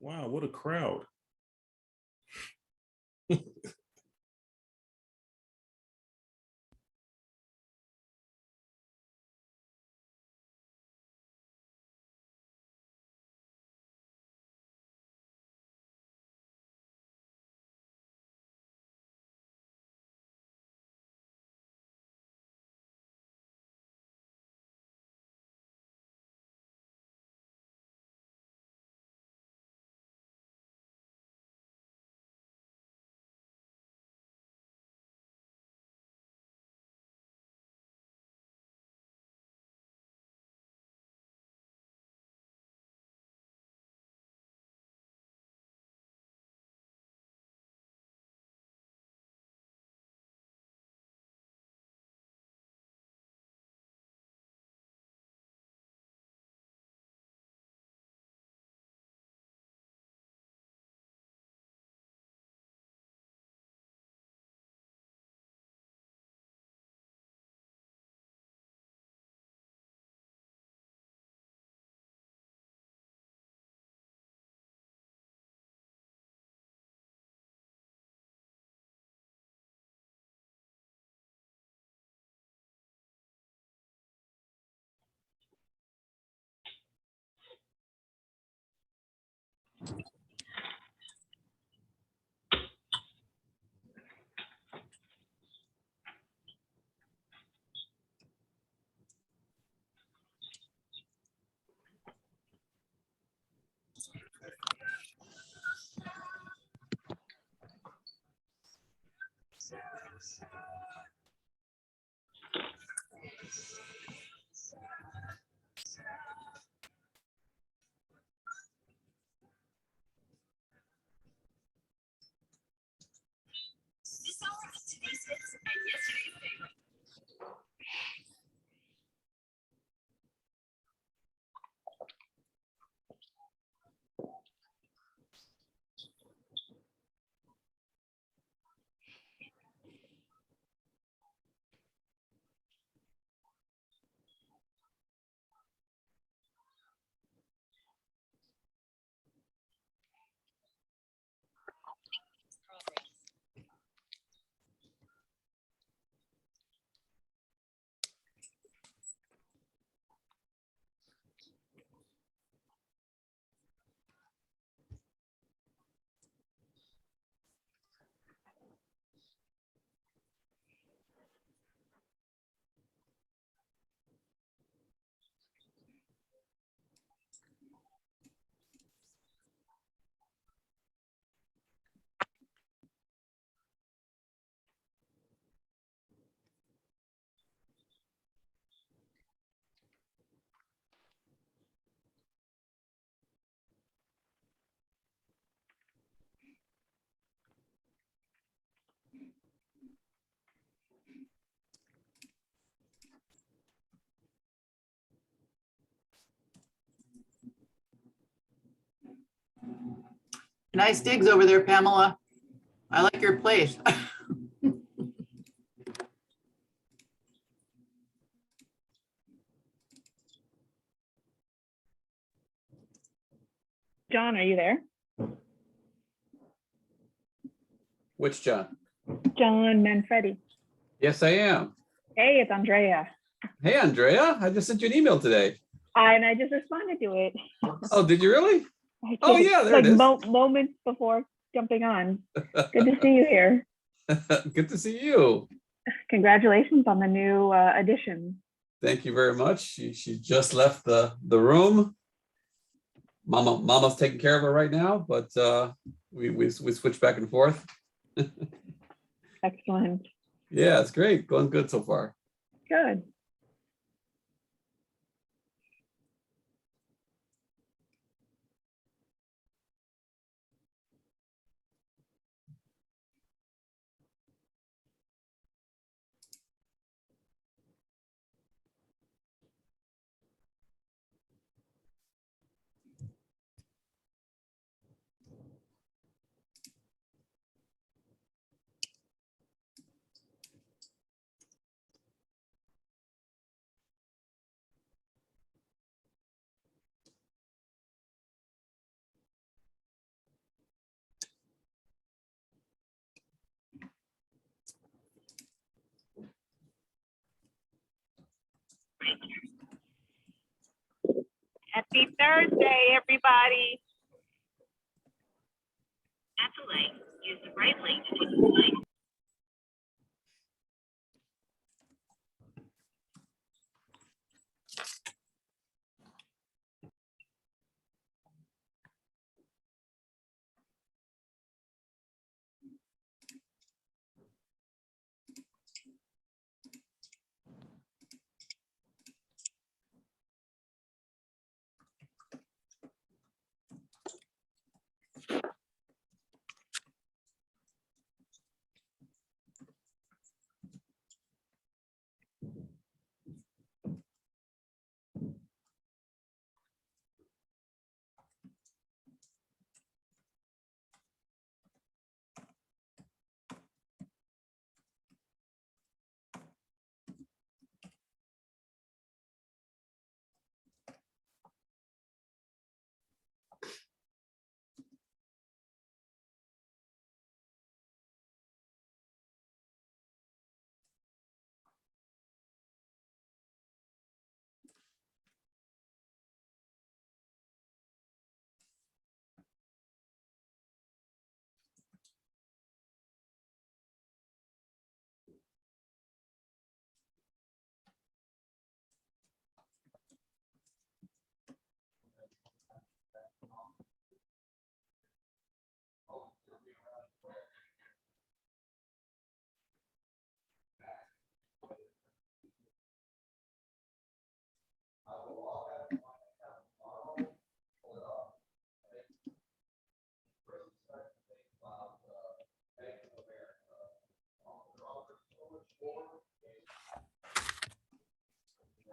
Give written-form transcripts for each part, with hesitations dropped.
Wow, what a crowd. Nice digs over there, Pamela. I like your place. John, are you there? Which John? John Manfredi. Yes, I am. Hey, it's Andrea. Hey, Andrea. I just sent you an email today. And I just responded to it. Oh, did you really? I Oh, did, yeah, there like it is. Moments before jumping on. Good to see you here. Good to see you. Congratulations on the new addition. Thank you very much. She just left the room. Mama's taking care of her right now, but we switch back and forth. Excellent. Yeah, it's great. Going good so far. Good. Happy Thursday, everybody. At the link, use the right link to take the link.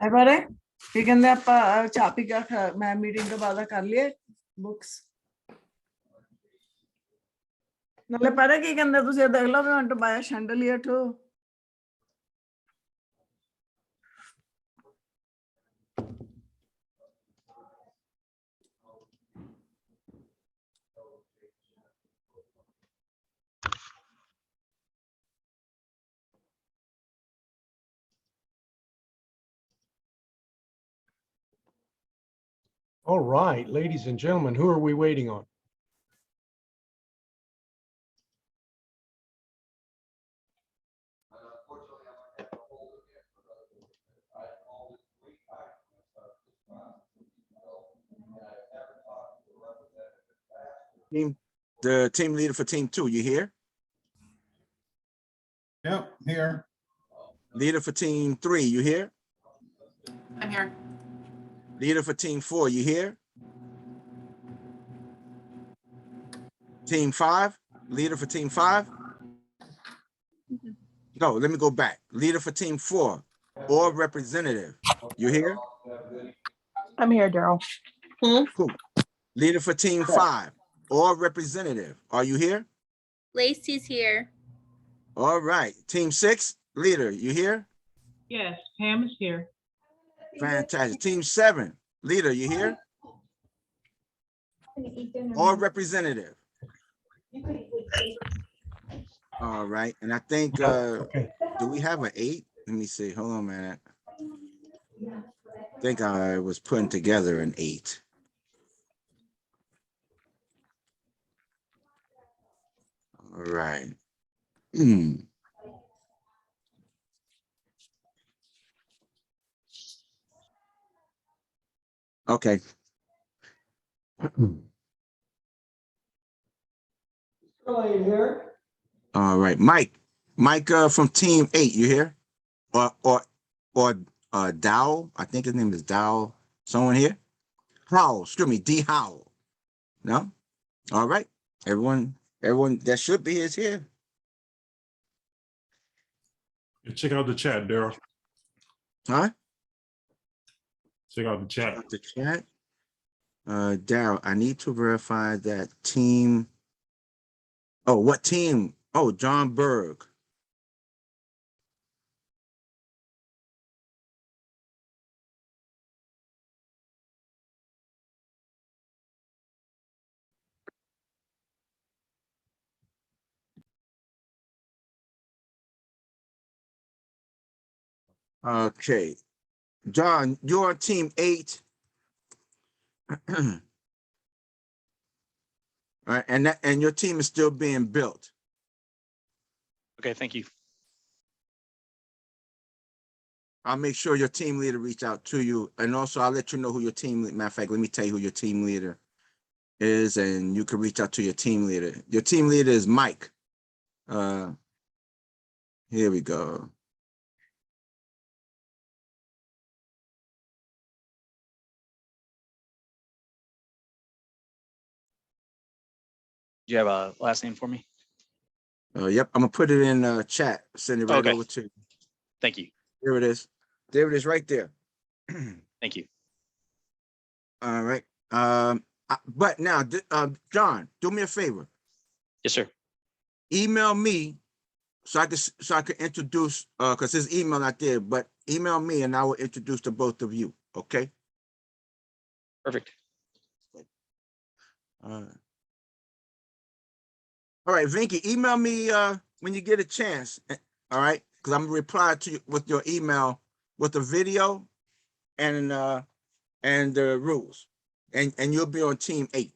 है बारे ਕੀ ਕਹਿੰਦੇ ਆਪਾਂ ਚਾਹ ਪੀ ਕੇ ਮੈਂ meeting ਤੋਂ ਬਾਅਦ ਕਰ ਲਈਏ ਬੁక్స్ ਨਾਲੇ ਪਤਾ ਕੀ ਕਹਿੰਦੇ ਤੁਸੀਂ ਦੇਖ ਲਓ we want to buy a chandelier too. All right, ladies and gentlemen, who are we waiting on? The team leader for team 2, you here? Yep, here. Leader for team 3, you here? I'm here. Leader for team 4, you here? Team 5, leader for team 5? No, let me go back. Leader for team 4 or representative, you here? I'm here, Daryl. Cool. Leader for team 5 or representative. Are you here? Lacey's here. All right. Team 6, leader, you here? Yes, Pam is here. Fantastic. Team 7, leader, you here? Or representative. All right. And I think, Okay. do we have an 8? Let me see. Hold on a minute. I think I was putting together an 8. All right. Okay. All right, Mike from team 8, you here? Or Dow, I think his name is Dow. Someone here? Howell, excuse me, D Howell. No? All right. Everyone that should be is here. Check out the chat, Daryl. Huh? Check out the chat. The chat. Daryl, I need to verify that team. Oh, what team? Oh, John Berg. Okay. John, you're on team 8. All right, and your team is still being built. Okay, thank you. I'll make sure your team leader reach out to you, and also I'll let you know who your team. Matter of fact, let me tell you who your team leader is, and you can reach out to your team leader. Your team leader is Mike. Here we go. Do you have a last name for me? Yep, I'm gonna put it in chat. Send it right Okay. over to you. Thank you. Here it is. There it is, right there. Thank you. All right. But now, John, do me a favor. Yes, sir. Email me so I can introduce. Because his email not there, but email me and I will introduce to both of you. Okay. Perfect. All right, Vinky, email me when you get a chance. All right, because I'm gonna reply to you with your email with the video and the rules, and you'll be on team 8.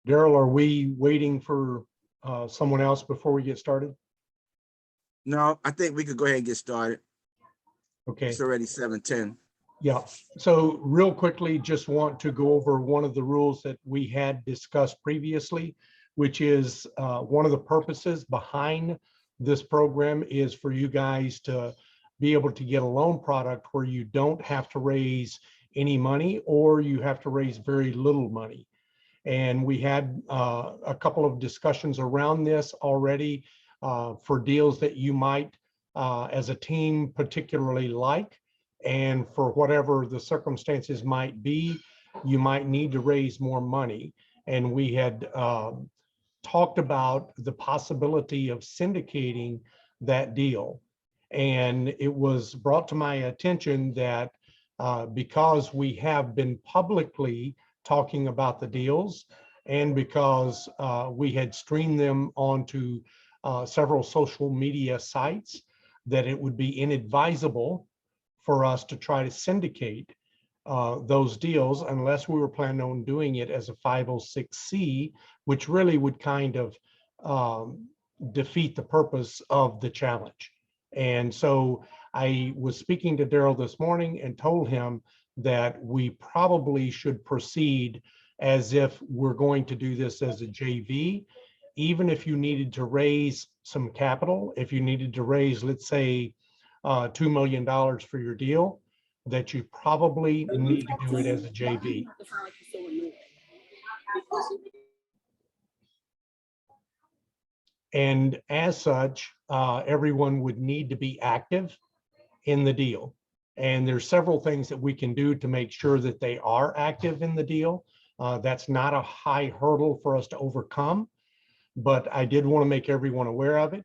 Daryl, are we waiting for someone else before we get started? No, I think we could go ahead and get started. Okay. It's already 7:10. Yeah. So real quickly, just want to go over one of the rules that we had discussed previously, which is one of the purposes behind this program is for you guys to be able to get a loan product where you don't have to raise any money or you have to raise very little money. And we had a couple of discussions around this already for deals that you might, as a team, particularly like. And for whatever the circumstances might be, you might need to raise more money. And we had talked about the possibility of syndicating that deal. And it was brought to my attention that because we have been publicly talking about the deals and because we had streamed them onto several social media sites, that it would be inadvisable for us to try to syndicate those deals unless we were planning on doing it as a 506c, which really would kind of defeat the purpose of the challenge. And so I was speaking to Daryl this morning and told him that we probably should proceed as if we're going to do this as a JV. even if you needed to raise some capital, if you needed to raise, let's say, $2 million for your deal, that you probably need to do it as a JV. And as such, everyone would need to be active in the deal. And there's several things that we can do to make sure that they are active in the deal. That's not a high hurdle for us to overcome, but I did want to make everyone aware of it.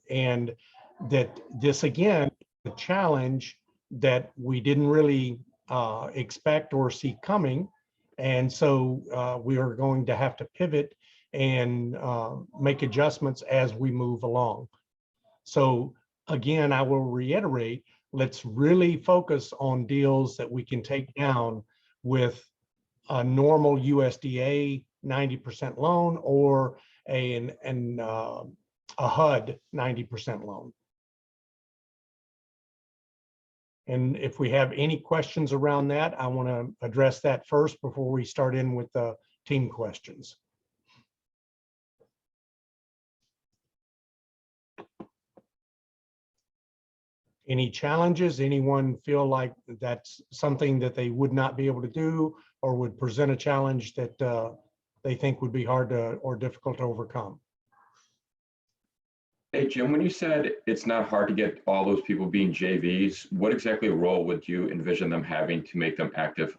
And that this, again, the challenge that we didn't really expect or see coming. And so we are going to have to pivot and make adjustments as we move along. So again, I will reiterate, let's really focus on deals that we can take down with a normal USDA 90% loan or a HUD 90% loan. And if we have any questions around that, I want to address that first before we start in with the team questions. Any challenges? Anyone feel like that's something that they would not be able to do or would present a challenge that they think would be hard to or difficult to overcome? Hey, Jim, when you said it's not hard to get all those people being JVs, what exactly role would you envision them having to make them active?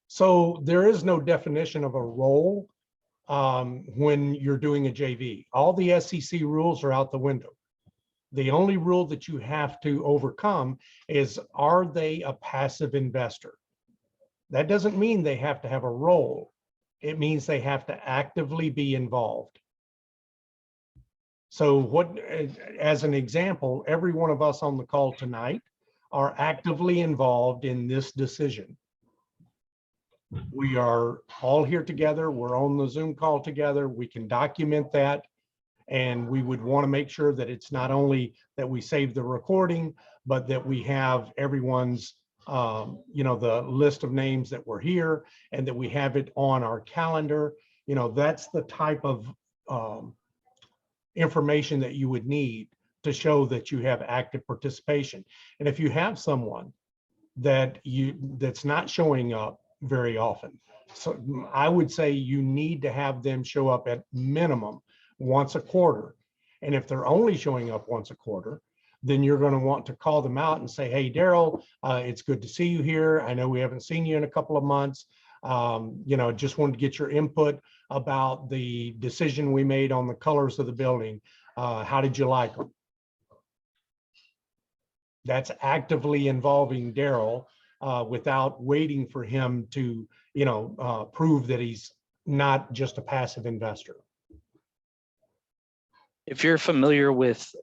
So there is no definition of a role when you're doing a JV. All the SEC rules are out the window. The only rule that you have to overcome is, are they a passive investor? That doesn't mean they have to have a role. It means they have to actively be involved. So what, as an example, every one of us on the call tonight are actively involved in this decision. We are all here together. We're on the Zoom call together. We can document that. And we would want to make sure that it's not only that we save the recording, but that we have everyone's, the list of names that were here and that we have it on our calendar. That's the type of information that you would need to show that you have active participation. And if you have someone that's not showing up very often, so I would say you need to have them show up at minimum once a quarter. And if they're only showing up once a quarter, then you're going to want to call them out and say, hey, Daryl, it's good to see you here. I know we haven't seen you in a couple of months. Just wanted to get your input about the decision we made on the colors of the building. How did you like them? That's actively involving Daryl without waiting for him to, prove that he's not just a passive investor. If you're familiar with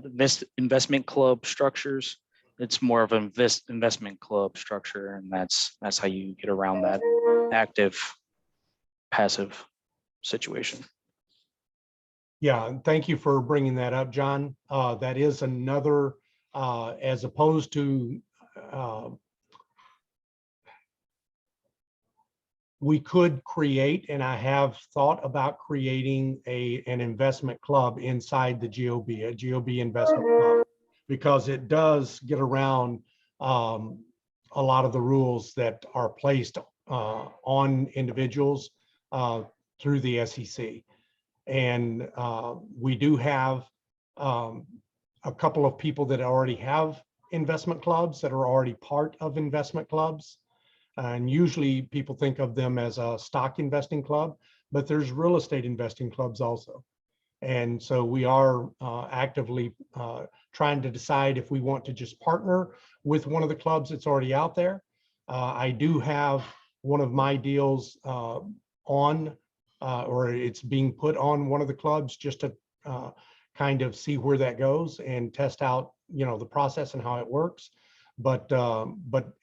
this investment club structures, it's more of an investment club structure, and that's how you get around that active passive situation. Yeah, thank you for bringing that up, John. That is another, as opposed to, we could create, and I have thought about creating an investment club inside the GOB, a GOB investment club, because it does get around a lot of the rules that are placed on individuals through the SEC. And we do have a couple of people that already have investment clubs that are already part of investment clubs. And usually people think of them as a stock investing club, but there's real estate investing clubs also. And so we are actively trying to decide if we want to just partner with one of the clubs that's already out there. I do have one of my deals on, or it's being put on one of the clubs just to kind of see where that goes and test out, the process and how it works. But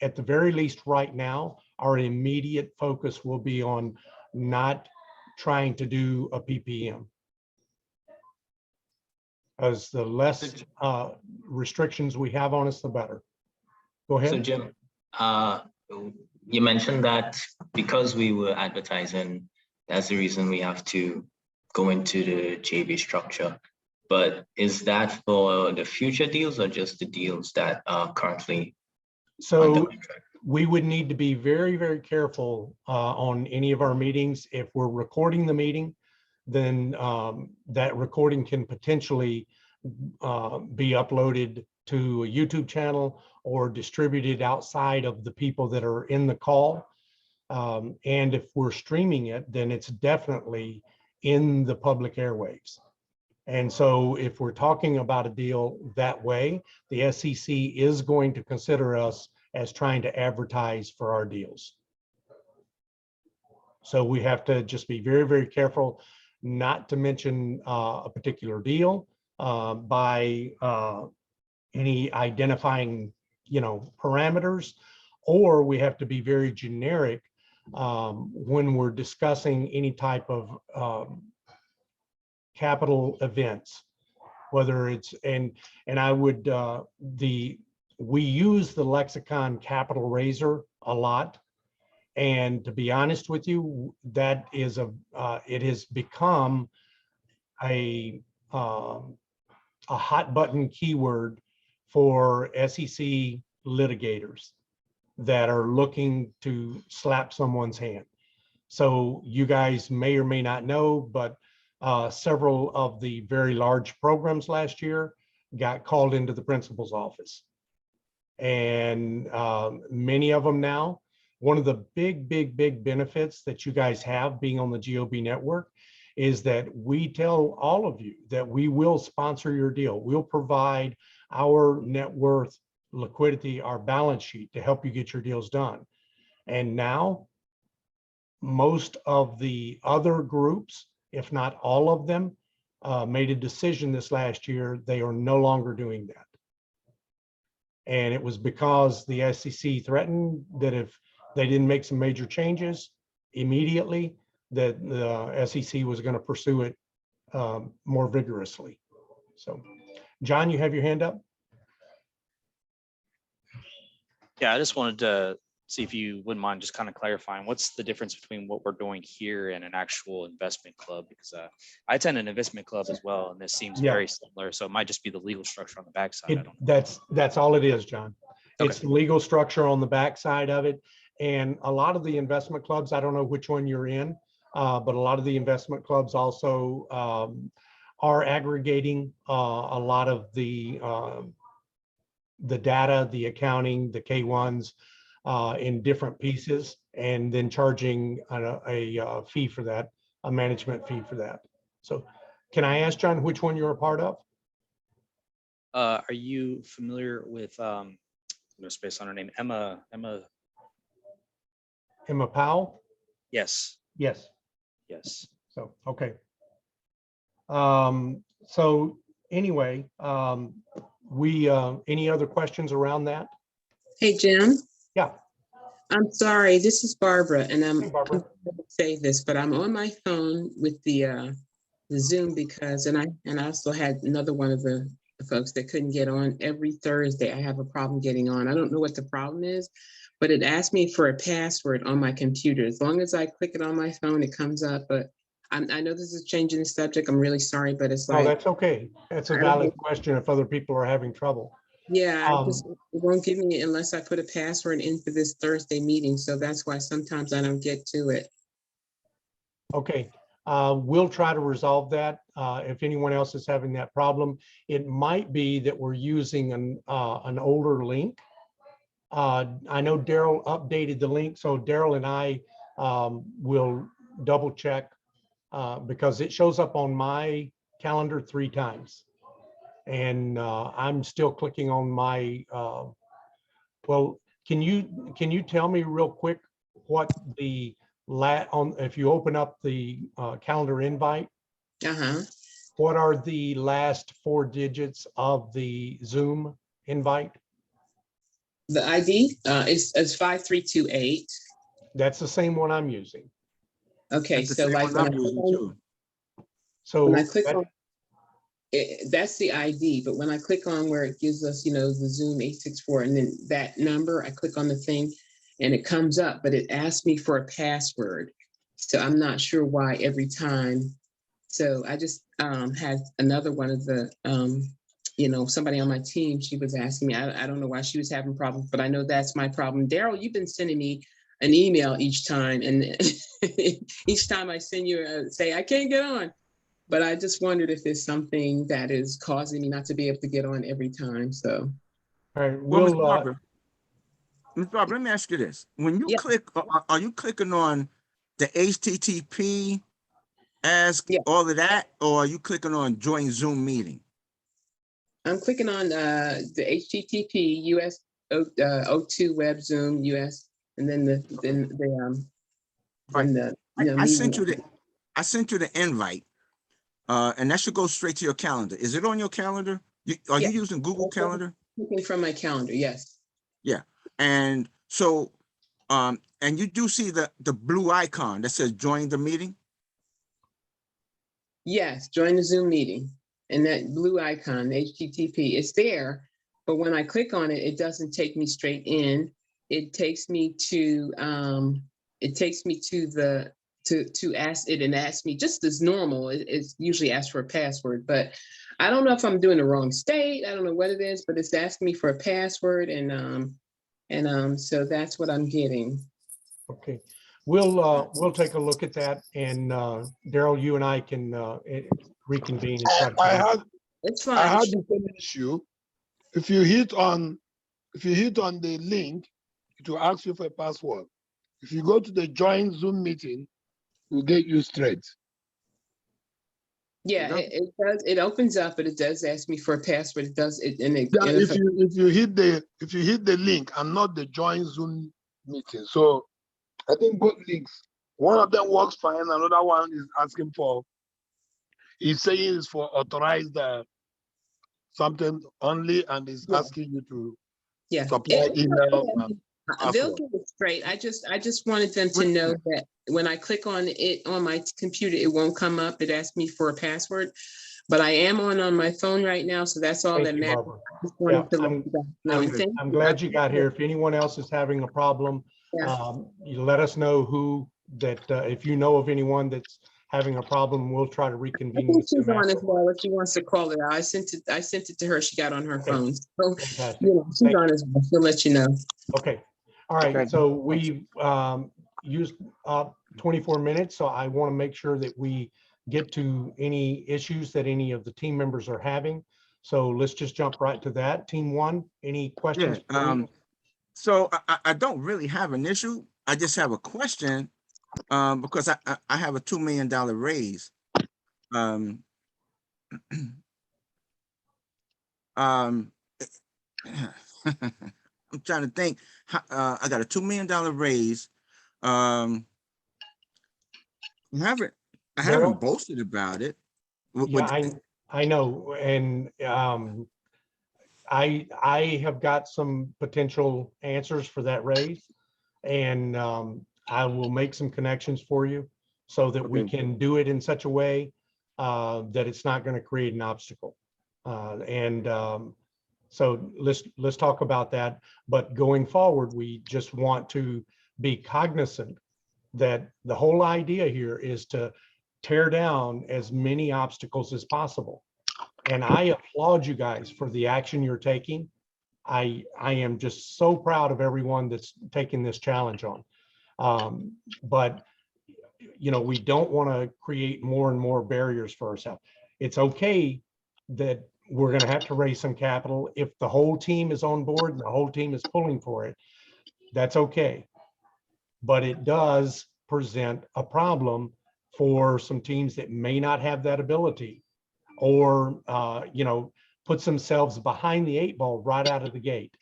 at the very least right now, our immediate focus will be on not trying to do a PPM. As the less restrictions we have on us, the better. Go ahead. So Jim, you mentioned that because we were advertising, that's the reason we have to go into the JV structure. But is that for the future deals or just the deals that are currently under So contract? we would need to be very, very careful on any of our meetings. If we're recording the meeting, then that recording can potentially be uploaded to a YouTube channel or distributed outside of the people that are in the call. And if we're streaming it, then it's definitely in the public airwaves. And so if we're talking about a deal that way, the SEC is going to consider us as trying to advertise for our deals. So we have to just be very, very careful not to mention a particular deal by any identifying, parameters, or we have to be very generic when we're discussing any type of capital events, whether it's, and I would, we use the lexicon capital raiser a lot. And to be honest with you, that is it has become a hot button keyword for SEC litigators that are looking to slap someone's hand. So you guys may or may not know, but several of the very large programs last year got called into the principal's office. And many of them now, one of the big benefits that you guys have being on the GOB network is that we tell all of you that we will sponsor your deal. We'll provide our net worth, liquidity, our balance sheet to help you get your deals done. And now most of the other groups, if not all of them, made a decision this last year. They are no longer doing that. And it was because the SEC threatened that if they didn't make some major changes immediately, that the SEC was going to pursue it more vigorously. So, John, you have your hand up? Yeah, I just wanted to see if you wouldn't mind just kind of clarifying what's the difference between what we're doing here and an actual investment club, because I attend an investment club as well, and this seems very similar. So it might just be the legal structure on the backside. I don't know. That's all it is, John. Okay. It's the legal structure on the backside of it. And a lot of the investment clubs, I don't know which one you're in, but a lot of the investment clubs also are aggregating a lot of the data, the accounting, the K1s in different pieces, and then charging a fee for that, a management fee for that. So can I ask, John, which one you're a part of? Are you familiar with, no space on her name, Emma? Emma Powell? Yes. Yes. Yes. So, okay. So anyway, any other questions around that? Hey, Jim. Yeah. I'm sorry, this is Barbara, and I'm Hey, Barbara. going to say this, but I'm on my phone with the Zoom because, and I also had another one of the folks that couldn't get on. Every Thursday, I have a problem getting on. I don't know what the problem is, but it asked me for a password on my computer. As long as I click it on my phone, it comes up. But I know this is changing the subject. I'm really sorry, but it's like— Oh, that's okay. That's a valid question if other people are having trouble. Yeah, it won't give me unless I put a password in for this Thursday meeting. So that's why sometimes I don't get to it. Okay, we'll try to resolve that. If anyone else is having that problem, it might be that we're using an older link. I know Daryl updated the link, so Daryl and I will double check because it shows up on my calendar 3 times. And I'm still clicking on my, well, can you tell me real quick what the if you open up the calendar invite, what are the last 4 digits of the Zoom invite? The ID is 5328. That's the same one I'm using. Okay, so like when I click on, that's the ID, but when I click on where it gives us, the Zoom 864 and then that number, I click on the thing and it comes up, but it asks me for a password. So I'm not sure why every time So I just had another one of the, somebody on my team, she was asking me, I don't know why she was having problems, but I know that's my problem. Daryl, you've been sending me an email each time, and each time I send you say, I can't get on. But I just wondered if there's something that is causing me not to be able to get on every time, so. All right, Well, Ms. we'll, Barbara, let me ask you this. When you Yeah. click, are you clicking on the HTTP, ask, Yeah. all of that, or are you clicking on join Zoom meeting? I'm clicking on the HTTP US O2 Web Zoom US, and then the I sent you the invite, and that should go straight to your calendar. Is it on your calendar? Are you using Google Calendar? Clicking from my calendar, yes. Yeah, and so, and you do see the blue icon that says join the meeting? Yes, join the Zoom meeting. And that blue icon, HTTP, it's there. But when I click on it, it doesn't take me straight in. It takes me to to ask it, and ask me just as normal. It's usually asked for a password, but I don't know if I'm doing the wrong state. I don't know what it is, but it's asking me for a password, and so that's what I'm getting. okay. We'll take a look at that, and Daryl, you and I can reconvene and try to. It's fine. I had the same issue. If you hit on the link, it will ask you for a password. If you go to the join Zoom meeting, it will get you straight. Yeah, it does. It opens up, but it does ask me for a password. It does it, and it. Yeah, and if you hit the link and not the join Zoom meeting. So I think both links, one of them works fine, another one is asking for, he's saying it's for authorized something only, and is asking you to supply email and they'll password. get it straight. I just wanted them to know that when I click on it on my computer, it won't come up. It asks me for a password, but I am on my phone right now, so that's all that matters. I just wanted to let you guys know. I'm glad you got here. If anyone else is having a problem, you let us know who that. If you know of anyone that's having a problem, we'll try to I reconvene think with she's them. on as well. If she wants to call it out, I sent it to her. She got on her phone. So Fantastic. she's on as well. She'll let you know. Okay. All right. So we've used up 24 minutes. So I want to make sure that we get to any issues that any of the team members are having. So let's just jump right to that. Team one, any questions? So I don't really have an issue. I just have a question, because I have a $2 million raise. I'm trying to think. I got a $2 million raise. I haven't boasted about it. Yeah, I know, and I have got some potential answers for that raise, and I will make some connections for you so that we can do it in such a way that it's not going to create an obstacle. So let's talk about that. But going forward, we just want to be cognizant that the whole idea here is to tear down as many obstacles as possible. And I applaud you guys for the action you're taking. I am just so proud of everyone that's taking this challenge on. But we don't want to create more and more barriers for ourselves. It's okay that we're going to have to raise some capital if the whole team is on board and the whole team is pulling for it. That's okay. But it does present a problem for some teams that may not have that ability, or puts themselves behind the 8 ball right out of the gate.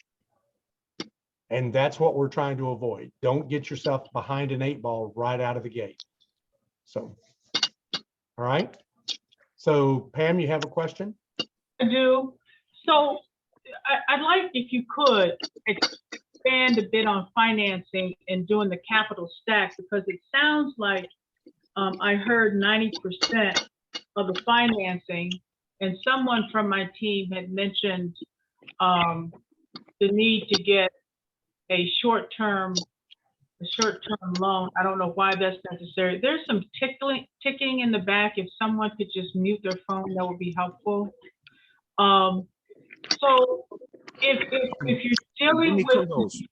And that's what we're trying to avoid. Don't get yourself behind an 8 ball right out of the gate. So, all right. So Pam, you have a question? I do. So I'd like, if you could, expand a bit on financing and doing the capital stack, because it sounds like I heard 90% of the financing, and someone from my team had mentioned the need to get a short-term a short-term loan. I don't know why that's necessary. There's some ticking in the back. If someone could just mute their phone, that would be helpful. So if you're dealing Jimmy with, Kudos.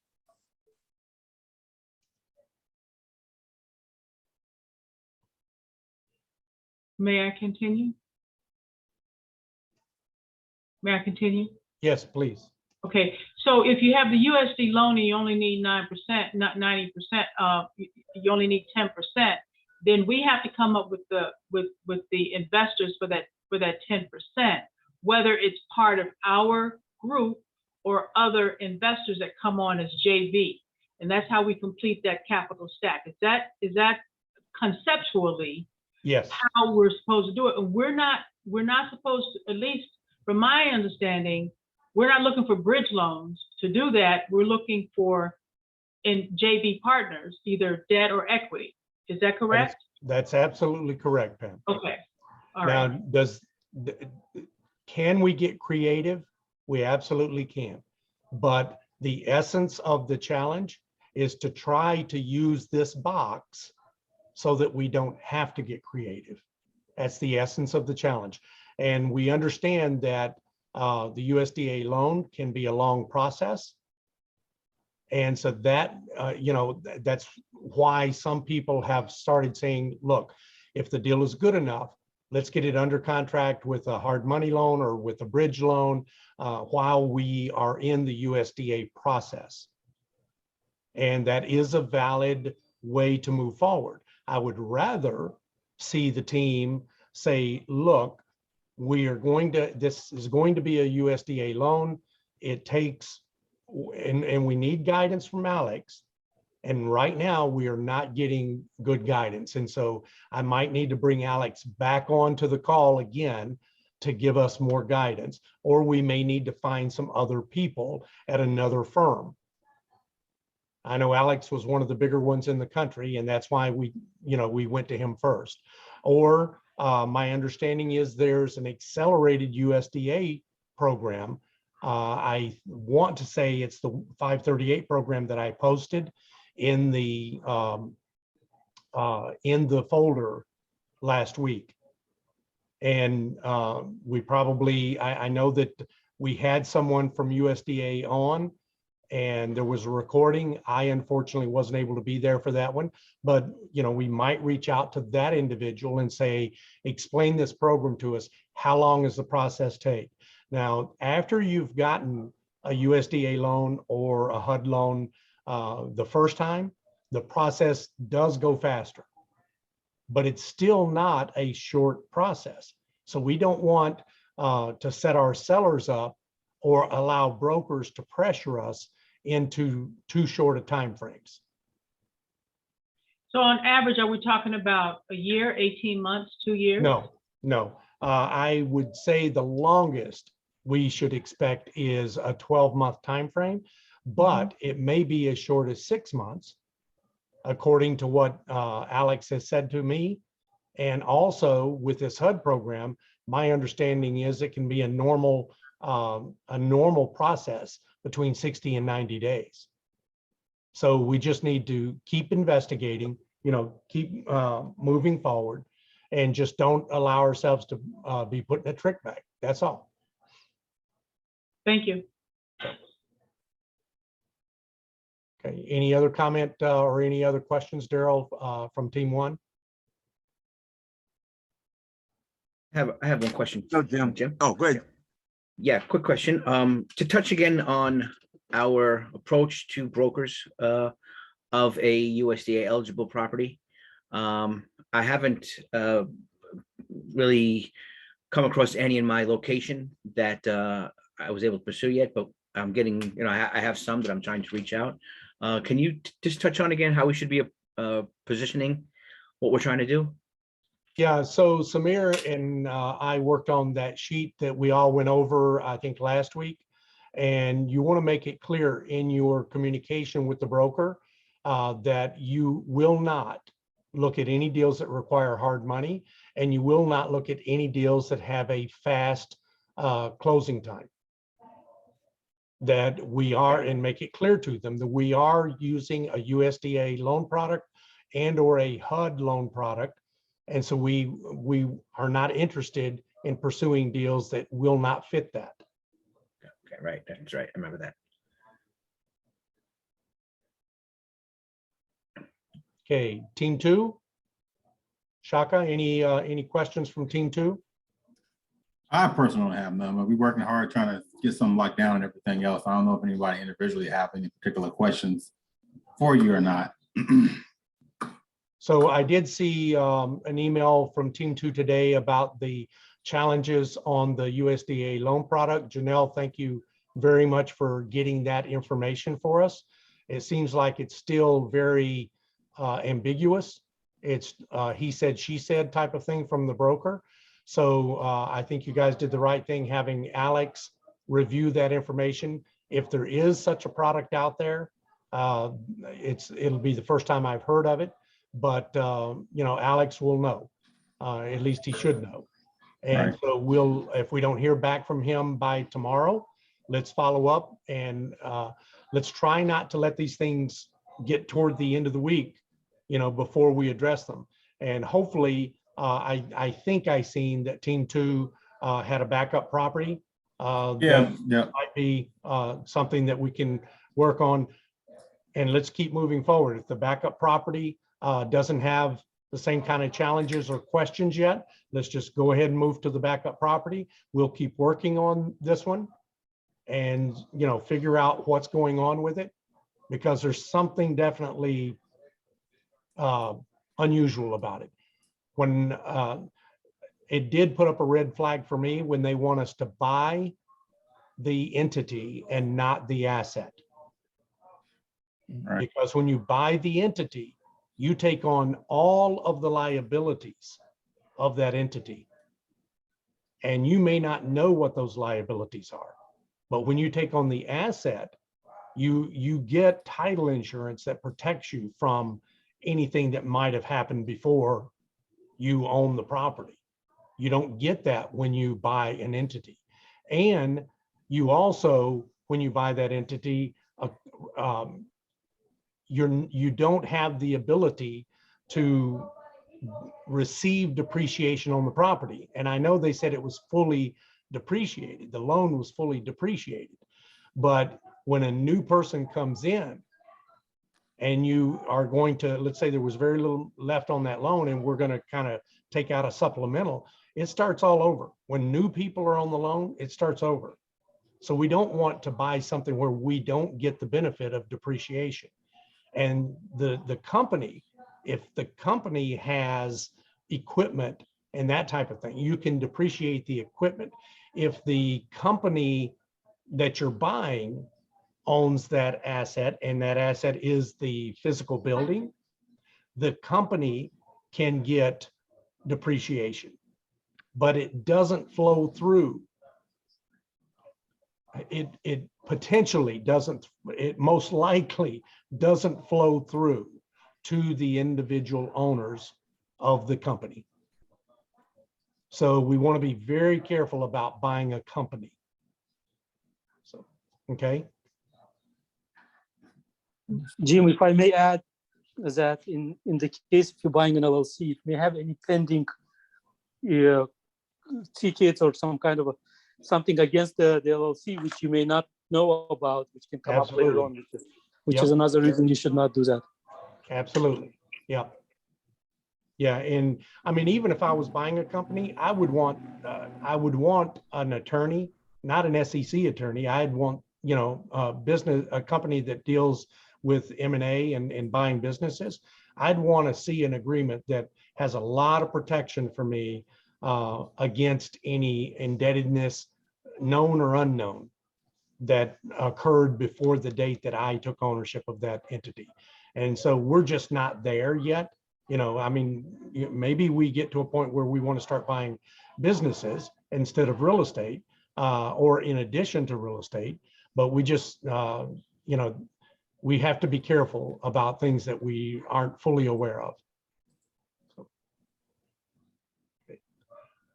may I continue? May I continue? Yes, please. Okay, so if you have the USD loan and you only need 9%, not 90%, you only need 10%, then we have to come up with the investors for that 10%, whether it's part of our group or other investors that come on as JV. And that's how we complete that capital stack. Is that conceptually Yes. how we're supposed to do it? And we're not supposed to, at least from my understanding, we're not looking for bridge loans to do that. We're looking for in JV partners, either debt or equity. Is that correct? That's absolutely correct, Pam. Okay. All right. Now, can we get creative? We absolutely can. But the essence of the challenge is to try to use this box so that we don't have to get creative. That's the essence of the challenge. And we understand that the USDA loan can be a long process. And so that, that's why some people have started saying, look, if the deal is good enough, let's get it under contract with a hard money loan or with a bridge loan while we are in the USDA process. And that is a valid way to move forward. I would rather see the team say, look, this is going to be a USDA loan. It takes, and we need guidance from Alex. And right now we are not getting good guidance. And so I might need to bring Alex back onto the call again to give us more guidance, or we may need to find some other people at another firm. I know Alex was one of the bigger ones in the country, and that's why we went to him first. Or my understanding is there's an accelerated USDA program. I want to say it's the 538 program that I posted in the folder last week. And we probably, I know that we had someone from USDA on, and there was a recording. I unfortunately wasn't able to be there for that one, but we might reach out to that individual and say, explain this program to us. How long does the process take? Now, after you've gotten a USDA loan or a HUD loan the first time, the process does go faster, but it's still not a short process. So we don't want to set our sellers up or allow brokers to pressure us into too short of time frames. So on average, are we talking about a year, 18 months, 2 years? No. I would say the longest we should expect is a 12-month time frame, but it may be as short as 6 months, according to what Alex has said to me. And also with this HUD program, my understanding is it can be a normal process between 60 and 90 days. So we just need to keep investigating, keep moving forward, and just don't allow ourselves to be put in a trick bag. That's all. Thank you. Okay, any other comment or any other questions, Daryl, from team one? I have one question. No, Jim. Oh, great. Yeah, quick question. To touch again on our approach to brokers of a USDA eligible property. I haven't really come across any in my location that I was able to pursue yet, but I'm getting, I have some that I'm trying to reach out. Can you just touch on again how we should be positioning what we're trying to do? Yeah, so Samir and I worked on that sheet that we all went over, I think, last week. And you want to make it clear in your communication with the broker that you will not look at any deals that require hard money, and you will not look at any deals that have a fast closing time. that we are, and make it clear to them that we are using a USDA loan product and or a HUD loan product. And so we are not interested in pursuing deals that will not fit that. Okay, right, that's right, I remember that. Okay, team 2. Shaka, any questions from team 2? I personally don't have none, but we're working hard trying to get something locked down and everything else. I don't know if anybody individually have any particular questions for you or not. So I did see an email from team 2 today about the challenges on the USDA loan product. Janelle, thank you very much for getting that information for us. It seems like it's still very ambiguous. It's he said, she said type of thing from the broker. So I think you guys did the right thing having Alex review that information. If there is such a product out there, it'll be the first time I've heard of it, but you know, Alex will know, at least he should know. And Right. so if we don't hear back from him by tomorrow, let's follow up and let's try not to let these things get toward the end of the week, you know, before we address them. And hopefully, I think I seen that team 2 had a backup property. That might be something that we can work on, and let's keep moving forward. If the backup property doesn't have the same kind of challenges or questions yet, let's just go ahead and move to the backup property. We'll keep working on this one and, you know, figure out what's going on with it, because there's something definitely unusual about it. When it did put up a red flag for me when they want us to buy the entity and not the asset. Right. Because when you buy the entity, you take on all of the liabilities of that entity. And you may not know what those liabilities are. But when you take on the asset, you get title insurance that protects you from anything that might have happened before you own the property. You don't get that when you buy an entity. And you also, when you buy that entity, you don't have the ability to receive depreciation on the property. And I know they said it was fully depreciated. The loan was fully depreciated. But when a new person comes in and you are going to, let's say there was very little left on that loan and we're going to kind of take out a supplemental, it starts all over. When new people are on the loan, it starts over. So we don't want to buy something where we don't get the benefit of depreciation. And the company, if the company has equipment and that type of thing, you can depreciate the equipment. If the company that you're buying owns that asset and that asset is the physical building, the company can get depreciation, but it doesn't flow through. It potentially doesn't, it most likely doesn't flow through to the individual owners of the company. So we want to be very careful about buying a company. So, okay. Jim, if I may add that in the case if you're buying an LLC, it may have any pending tickets or some kind of something against the LLC, which you may not know about, which can come up later on, which is another reason you should not do that. Absolutely. Yeah. Yeah. And I mean, even if I was buying a company, I would want an attorney, not an SEC attorney. I'd want, you know, a company that deals with M&A and buying businesses. I'd want to see an agreement that has a lot of protection for me against any indebtedness, known or unknown, that occurred before the date that I took ownership of that entity. And so we're just not there yet. You know, I mean, maybe we get to a point where we want to start buying businesses instead of real estate, or in addition to real estate, but we just, you know, we have to be careful about things that we aren't fully aware of. So, okay.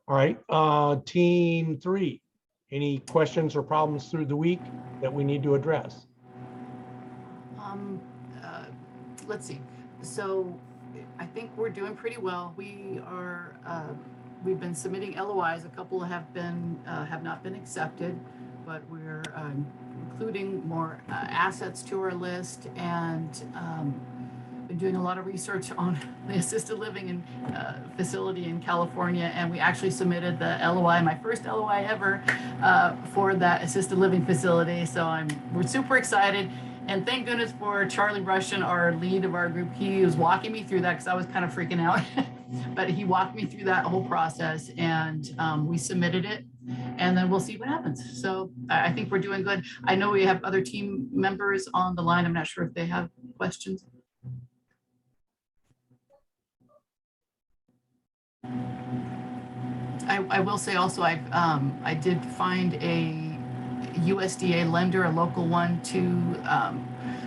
All right, team 3, any questions or problems through the week that we need to address? Um, uh, let's see. So I think we're doing pretty well. We are, we've been submitting LOIs. A couple have not been accepted, but we're including more assets to our list, and been doing a lot of research on the assisted living and facility in California, and we actually submitted the LOI, my first LOI ever, for that assisted living facility. So we're super excited, and thank goodness for Charlie Russian, our lead of our group. He was walking me through that because I was kind of freaking out, but he walked me through that whole process, and we submitted it, and then we'll see what happens. So I think we're doing good. I know we have other team members on the line. I'm not sure if they have questions. I will say also, I did find a USDA lender, a local one, to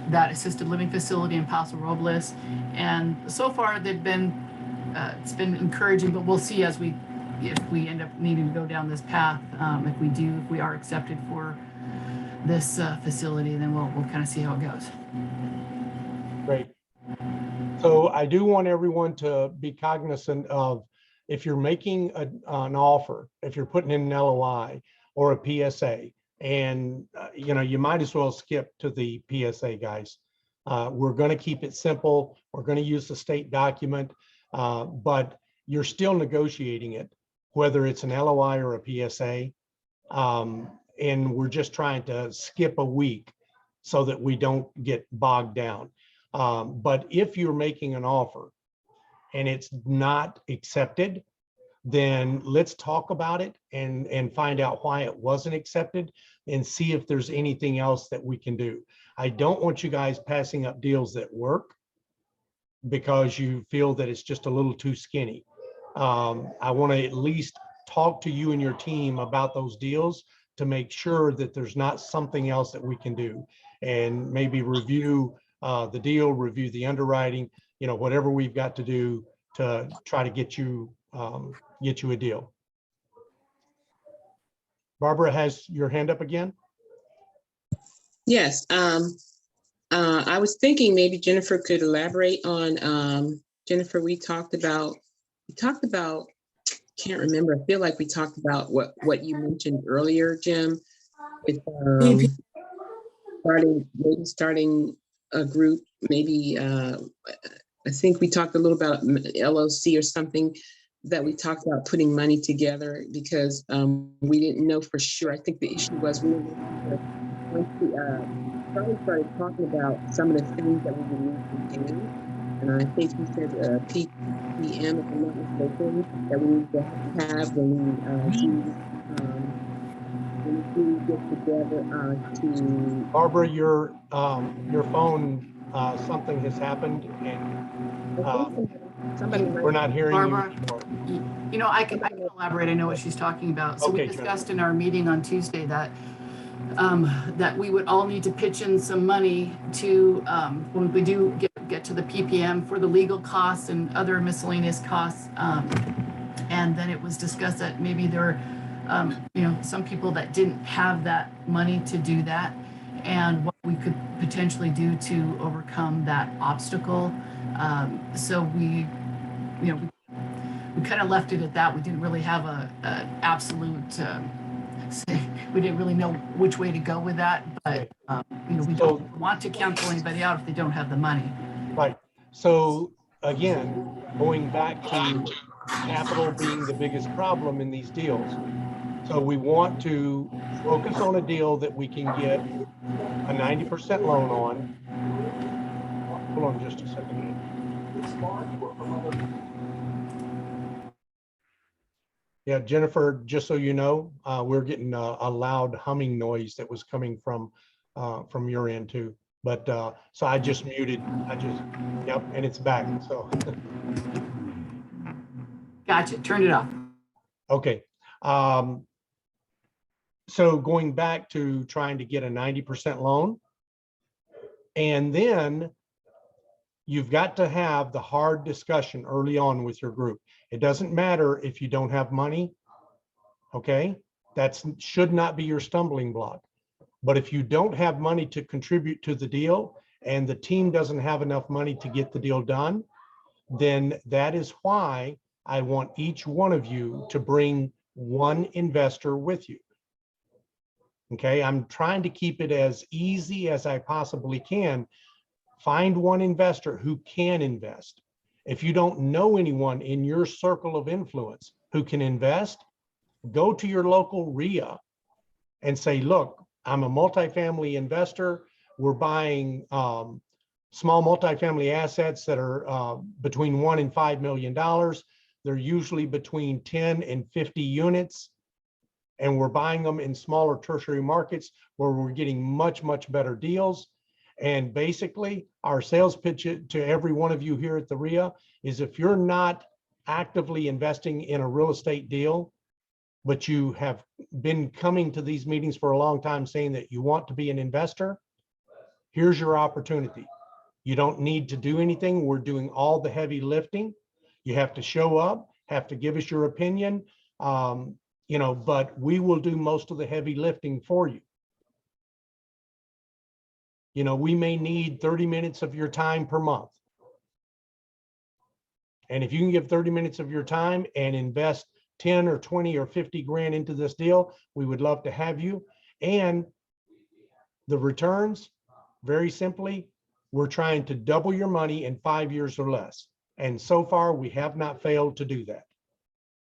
that assisted living facility in Paso Robles, and so far they've been it's been encouraging, but we'll see if we end up needing to go down this path. If we are accepted for this facility, then we'll kind of see how it goes. Great. So I do want everyone to be cognizant of, if you're making an offer, if you're putting in an LOI or a PSA, and you might as well skip to the PSA, guys. We're going to keep it simple. We're going to use the state document, but you're still negotiating it, whether it's an LOI or a PSA. And we're just trying to skip a week so that we don't get bogged down. But if you're making an offer and it's not accepted, then let's talk about it and find out why it wasn't accepted and see if there's anything else that we can do. I don't want you guys passing up deals that work because you feel that it's just a little too skinny. I want to at least talk to you and your team about those deals to make sure that there's not something else that we can do, and maybe review the deal, review the underwriting, whatever we've got to do to try to get you a deal. Barbara has your hand up again. Yes. I was thinking maybe Jennifer could elaborate on, Jennifer, we talked about, can't remember. I feel like we talked about what you mentioned earlier, Jim, with starting a group, maybe, I think we talked a little about LLC or something, that we talked about putting money together because we didn't know for sure. I think the issue was once we started talking about some of the things that we would need to do, and I think you said PPM, if I'm not mistaken, that we need to have when we get together to. Barbara, your phone, something has happened, and we're not hearing Barbara, you. I can elaborate. I know what she's talking about. So we discussed in our meeting on Tuesday that that we would all need to pitch in some money to when we do get to the PPM for the legal costs and other miscellaneous costs. And then it was discussed that maybe there are some people that didn't have that money to do that, and what we could potentially do to overcome that obstacle. So we kind of left it at that. We didn't really have a absolute we didn't really know which way to go with that, but we don't want to cancel anybody out if they don't have the money. Right. So again, going back to capital being the biggest problem in these deals. So we want to focus on a deal that we can get a 90% loan on. Hold on just a second. Yeah, Jennifer, just so you know, we're getting a loud humming noise that was coming from your end too. But so I just muted. Yep, and it's back. So. Gotcha. Turn it off. Okay. So going back to trying to get a 90% loan, and then you've got to have the hard discussion early on with your group. It doesn't matter if you don't have money, okay? That should not be your stumbling block. But if you don't have money to contribute to the deal and the team doesn't have enough money to get the deal done, then that is why I want each one of you to bring one investor with you. Okay, I'm trying to keep it as easy as I possibly can. Find one investor who can invest. If you don't know anyone in your circle of influence who can invest, go to your local RIA and say, look, I'm a multifamily investor. We're buying small multifamily assets that are between $1 and $5 million. They're usually between 10 and 50 units. And we're buying them in smaller tertiary markets where we're getting much, much better deals. And basically, our sales pitch to every one of you here at the RIA is if you're not actively investing in a real estate deal, but you have been coming to these meetings for a long time saying that you want to be an investor, here's your opportunity. You don't need to do anything. We're doing all the heavy lifting. You have to show up, have to give us your opinion, but we will do most of the heavy lifting for you. We may need 30 minutes of your time per month. And if you can give 30 minutes of your time and invest 10 or 20 or 50 grand into this deal, we would love to have you. And the returns, very simply, we're trying to double your money in 5 years or less. And so far, we have not failed to do that.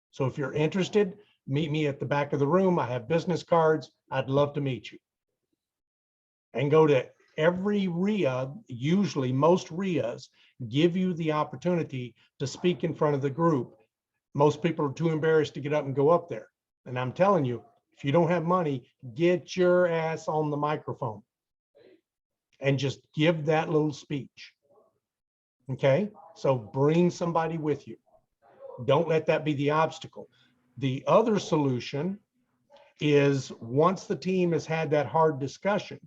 So if you're interested, meet me at the back of the room. I have business cards. I'd love to meet you. And go to every RIA. Usually, most RIAs give you the opportunity to speak in front of the group. Most people are too embarrassed to get up and go up there. And I'm telling you, if you don't have money, get your ass on the microphone and just give that little speech. Okay? So bring somebody with you. Don't let that be the obstacle. The other solution is once the team has had that hard discussion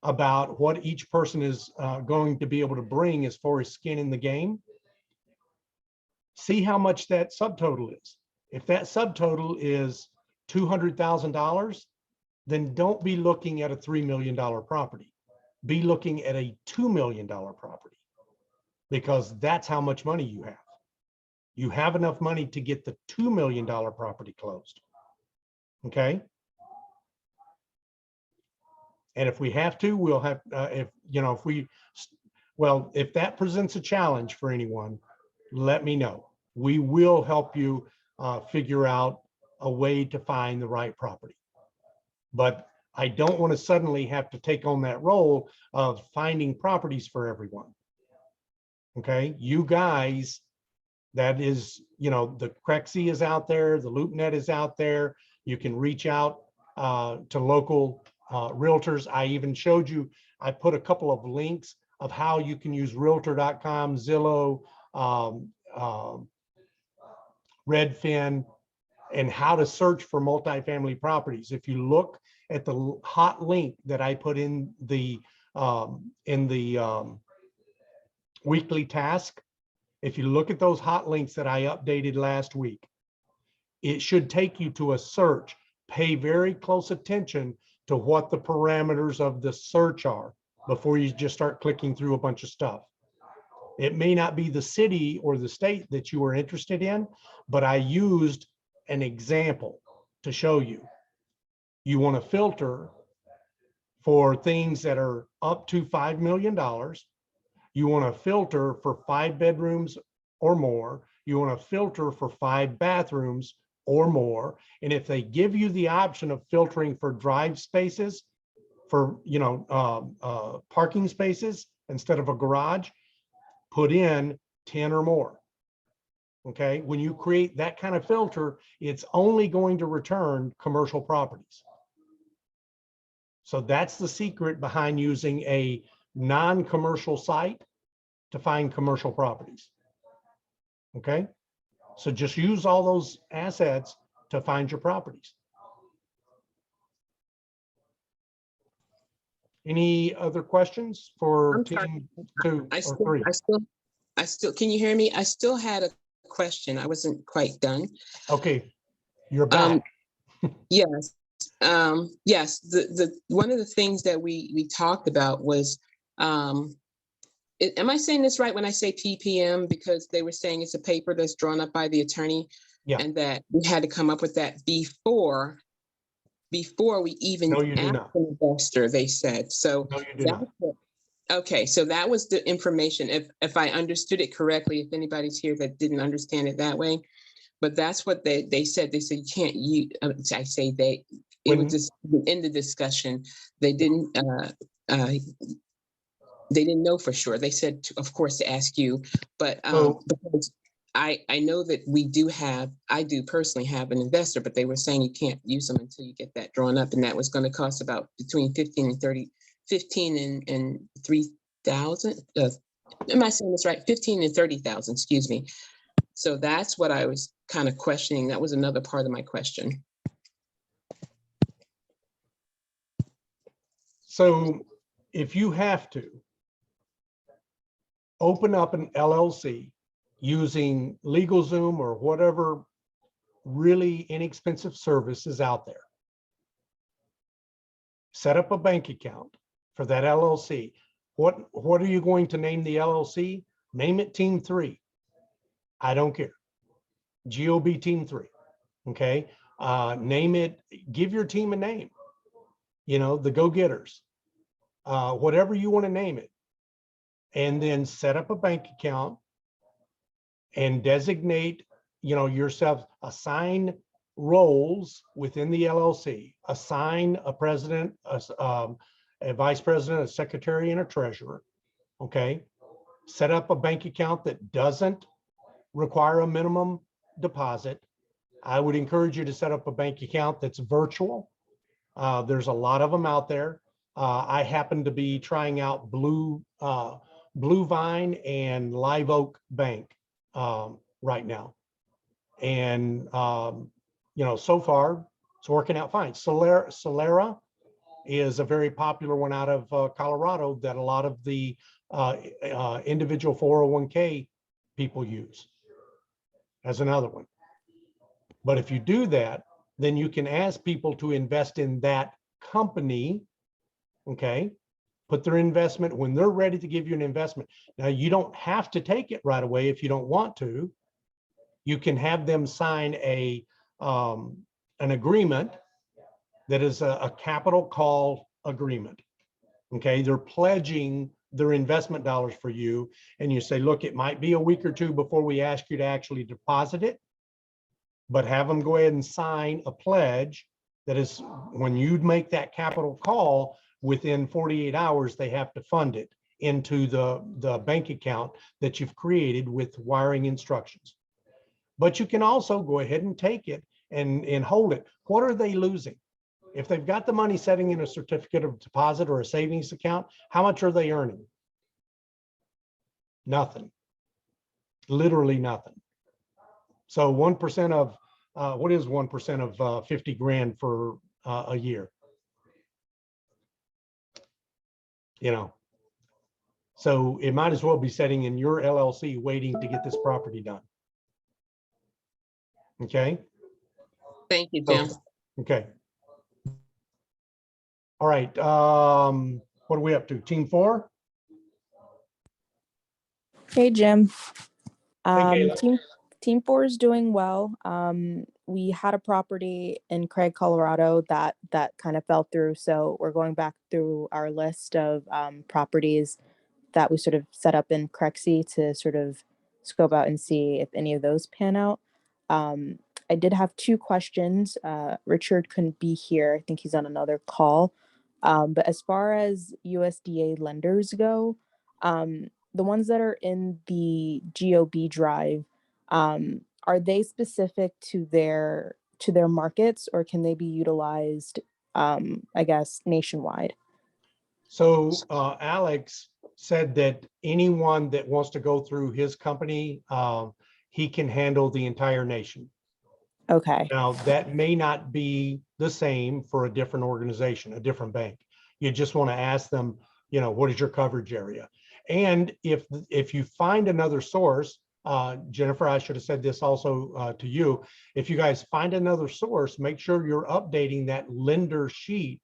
about what each person is going to be able to bring as far as skin in the game, see how much that subtotal is. If that subtotal is $200,000, then don't be looking at a $3 million property. Be looking at a $2 million property, because that's how much money you have. You have enough money to get the $2 million property closed. Okay. And if we have to, we'll have, if that presents a challenge for anyone, let me know. We will help you figure out a way to find the right property. But I don't want to suddenly have to take on that role of finding properties for everyone. Okay, you guys, that is, the Crexy is out there, the LoopNet is out there. You can reach out to local realtors. I even showed you, I put a couple of links of how you can use realtor.com, Zillow, Redfin, and how to search for multifamily properties. If you look at the hot link that I put in the weekly task, if you look at those hot links that I updated last week, it should take you to a search. Pay very close attention to what the parameters of the search are before you just start clicking through a bunch of stuff. It may not be the city or the state that you are interested in, but I used an example to show you. You want to filter for things that are up to $5 million. You want to filter for 5 bedrooms or more. You want to filter for 5 bathrooms or more. And if they give you the option of filtering for drive spaces, for parking spaces instead of a garage, put in 10 or more. Okay, when you create that kind of filter, it's only going to return commercial properties. So that's the secret behind using a non-commercial site to find commercial properties. Okay, so just use all those assets to find your properties. Any other questions for team 2 or 3? I still, can you hear me? I still had a question. I wasn't quite done. Okay, you're back. Yes. yes, the one of the things that we talked about was, am I saying this right when I say PPM? Because they were saying it's a paper that's drawn up by the attorney, Yeah. and that we had to come up with that before we even No, you do asked not. an investor, they said. So No, you do that not. okay, so that was the information, if I understood it correctly, if anybody's here that didn't understand it that way. But that's what they said. They said you can't use, I say they, it was just in the discussion. They didn't know for sure. They said, of course, to ask you, but because I know that I do personally have an investor, but they were saying you can't use them until you get that drawn up. And that was going to cost about between 15 and 3,000. Am I saying this right? 15 and 30,000, excuse me. So that's what I was kind of questioning. That was another part of my question. So if you have to open up an LLC using LegalZoom or whatever really inexpensive service is out there, set up a bank account for that LLC. What are you going to name the LLC? Name it Team 3. I don't care. GOB Team 3. Okay. Name it, give your team a name. You know, the go-getters. Whatever you want to name it. And then set up a bank account and designate, you know, yourself, assign roles within the LLC, assign a president, a vice president, a secretary, and a treasurer. Okay. Set up a bank account that doesn't require a minimum deposit. I would encourage you to set up a bank account that's virtual. There's a lot of them out there. I happen to be trying out Blue Vine and Live Oak Bank right now. And, you know, so far it's working out fine. Solera is a very popular one out of Colorado that a lot of the individual 401k people use as another one. But if you do that, then you can ask people to invest in that company, okay? Put their investment when they're ready to give you an investment. Now, you don't have to take it right away if you don't want to. You can have them sign an agreement that is a capital call agreement, okay? They're pledging their investment dollars for you, and you say, look, it might be a week or two before we ask you to actually deposit it, but have them go ahead and sign a pledge that is when you make that capital call, within 48 hours, they have to fund it into the bank account that you've created with wiring instructions. But you can also go ahead and take it and hold it. What are they losing? If they've got the money sitting in a certificate of deposit or a savings account, how much are they earning? Nothing. Literally nothing. So 1% of, what is 1% of 50 grand for a year? You know, so it might as well be sitting in your LLC waiting to get this property done. Okay. Thank you, Jim. Okay. All right. What are we up to? Team 4? Hey, Jim. Hey, Team 4 is doing well. We had a property in Craig, Colorado that kind of fell through. So we're going back through our list of properties that we sort of set up in Crexy to sort of scope out and see if any of those pan out. I did have 2 questions. Richard couldn't be here. I think he's on another call. But as far as USDA lenders go, the ones that are in the GOB drive, are they specific to their markets, or can they be utilized, I guess, nationwide? So Alex said that anyone that wants to go through his company, he can handle the entire nation. Okay. Now, that may not be the same for a different organization, a different bank. You just want to ask them, you know, what is your coverage area? And if you find another source, Jennifer, I should have said this also to you. If you guys find another source, make sure you're updating that lender sheet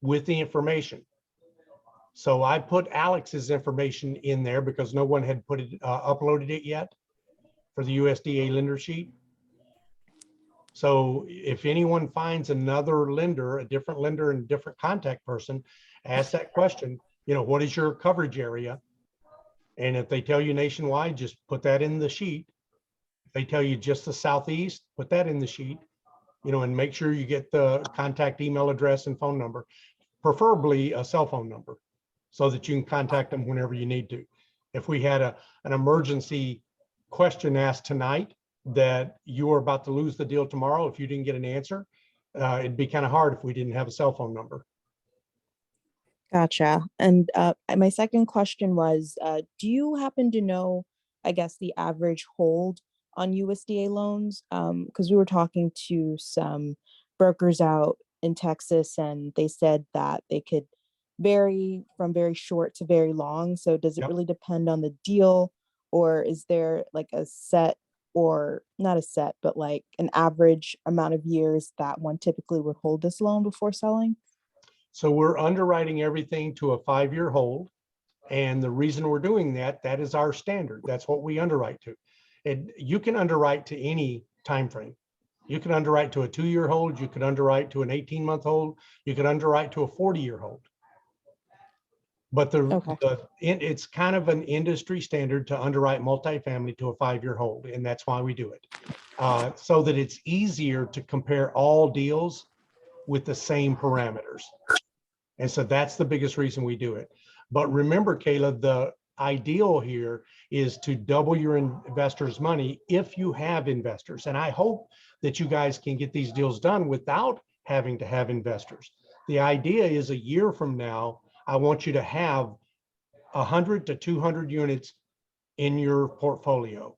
with the information. So I put Alex's information in there because no one had put it, uploaded it yet for the USDA lender sheet. So if anyone finds another lender, a different lender and a different contact person, ask that question, you know, what is your coverage area? And if they tell you nationwide, just put that in the sheet. If they tell you just the Southeast, put that in the sheet, you know, and make sure you get the contact email address and phone number, preferably a cell phone number, so that you can contact them whenever you need to. If we had an emergency question asked tonight that you were about to lose the deal tomorrow, if you didn't get an answer, it'd be kind of hard if we didn't have a cell phone number. Gotcha. And my second question was, do you happen to know, I guess, the average hold on USDA loans? Because we were talking to some brokers out in Texas, and they said that they could vary from very short to very long. So does it really depend on the deal, or is there like a set, or not a set, but like an average amount of years that one typically would hold this loan before selling? So we're underwriting everything to a 5-year hold. And the reason we're doing that, that is our standard. That's what we underwrite to. And you can underwrite to any time frame. You can underwrite to a 2-year hold. You could underwrite to an 18-month hold. You could underwrite to a 40-year hold. But it's kind of an industry standard to underwrite multifamily to a 5-year hold. And that's why we do it. So that it's easier to compare all deals with the same parameters. And so that's the biggest reason we do it. But remember, Kayla, the ideal here is to double your investors' money if you have investors. And I hope that you guys can get these deals done without having to have investors. The idea is a year from now, I want you to have 100 to 200 units in your portfolio.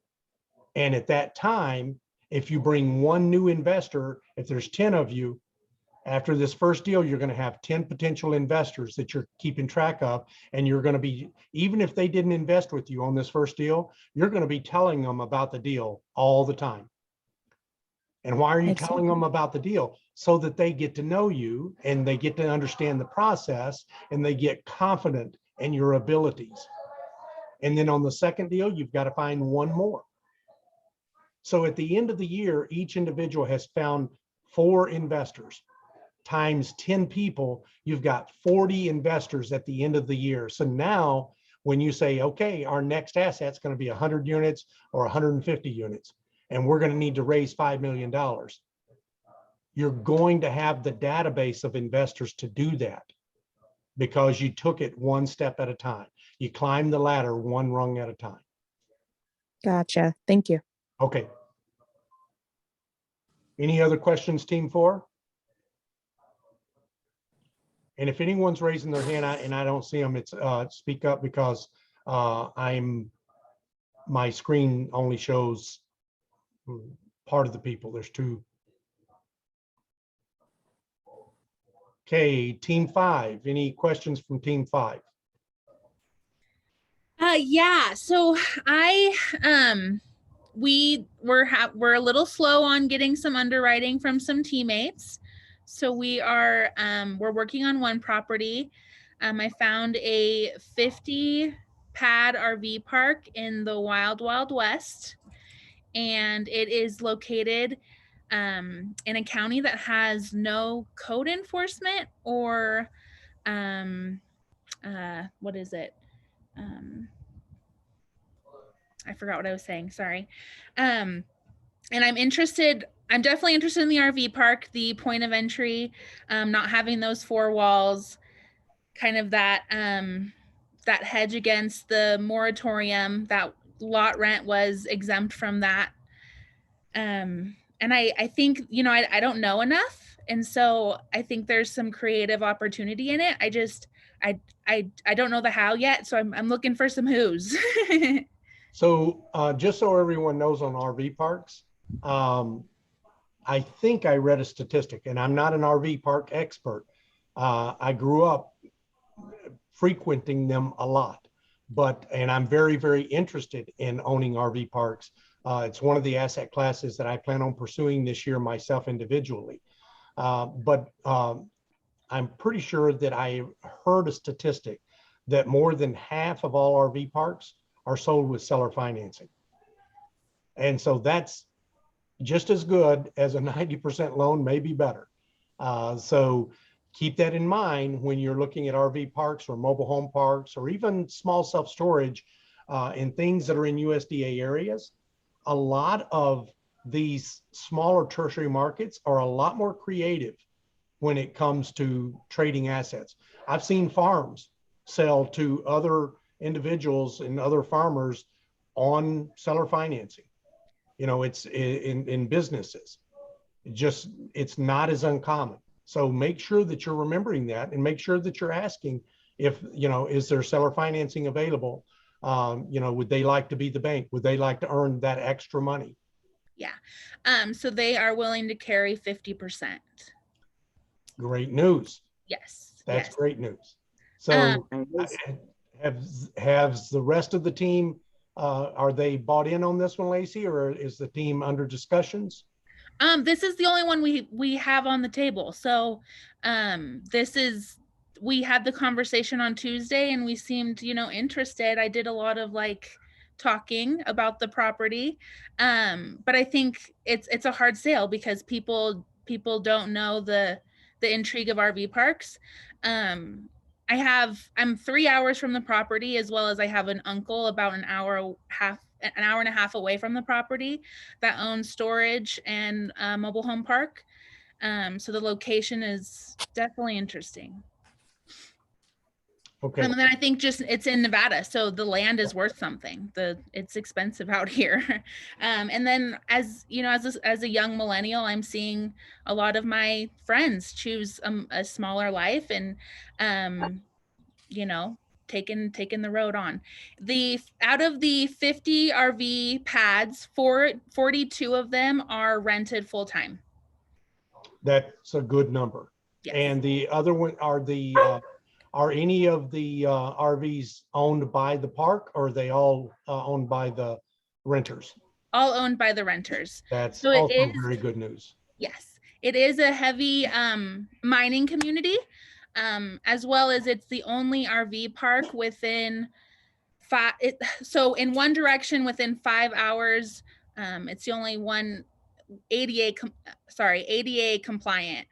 And at that time, if you bring one new investor, if there's 10 of you, after this first deal, you're going to have 10 potential investors that you're keeping track of. And you're going to be, even if they didn't invest with you on this first deal, you're going to be telling them about the deal all the time. And why are you telling them about the deal? So that they get to know you and they get to understand the process and they get confident in your abilities. And then on the second deal, you've got to find one more. So at the end of the year, each individual has found 4 investors. Times 10 people, you've got 40 investors at the end of the year. So now when you say, okay, our next asset's going to be 100 units or 150 units, and we're going to need to raise $5 million, you're going to have the database of investors to do that because you took it one step at a time. You climb the ladder one rung at a time. Gotcha. Thank you. Okay. Any other questions, Team 4? And if anyone's raising their hand and I don't see them, it's speak up because my screen only shows part of the people. There's 2. Okay, Team 5. Any questions from Team 5? Yeah. So we're a little slow on getting some underwriting from some teammates. So we're working on one property. I found a 50 pad RV park in the Wild Wild West, and it is located in a county that has no code enforcement or what is it? I forgot what I was saying. Sorry. And I'm definitely interested in the RV park, the point of entry, not having those 4 walls, kind of that hedge against the moratorium. That lot rent was exempt from that. And I think, I don't know enough. And so I think there's some creative opportunity in it. I don't know the how yet. So I'm looking for some who's. So just so everyone knows on RV parks, I think I read a statistic, and I'm not an RV park expert. I grew up frequenting them a lot, and I'm very, very interested in owning RV parks. It's one of the asset classes that I plan on pursuing this year myself individually. But I'm pretty sure that I heard a statistic that more than half of all RV parks are sold with seller financing. And so that's just as good as a 90% loan, maybe better. So keep that in mind when you're looking at RV parks or mobile home parks or even small self-storage and things that are in USDA areas. A lot of these smaller tertiary markets are a lot more creative when it comes to trading assets. I've seen farms sell to other individuals and other farmers on seller financing. You know, it's in businesses. It's not as uncommon. So make sure that you're remembering that and make sure that you're asking if, you know, is there seller financing available? You know, would they like to be the bank? Would they like to earn that extra money? Yeah. So they are willing to carry 50%. Great news. Yes. That's great news. So has the rest of the team, are they bought in on this one, Lacey, or is the team under discussions? This is the only one we have on the table. So we had the conversation on Tuesday and we seemed, you know, interested. I did a lot of like talking about the property. But I think it's a hard sale because people don't know the intrigue of RV parks. I'm 3 hours from the property, as well as I have an uncle about an hour and a half away from the property that owns storage and mobile home park. So the location is definitely interesting. Okay. And then I think just it's in Nevada, so the land is worth something. It's expensive out here. And then as you know, as a young millennial, I'm seeing a lot of my friends choose a smaller life and you know, taking the road on. Out of the 50 RV pads, 42 of them are rented full time. That's a good number. Yes. And the other one are any of the RVs owned by the park, or are they all owned by the renters? All owned by the renters. That's so also it is, very good news. Yes, it is a heavy mining community, as well as it's the only RV park within so in one direction within 5 hours. It's the only one ADA compliant.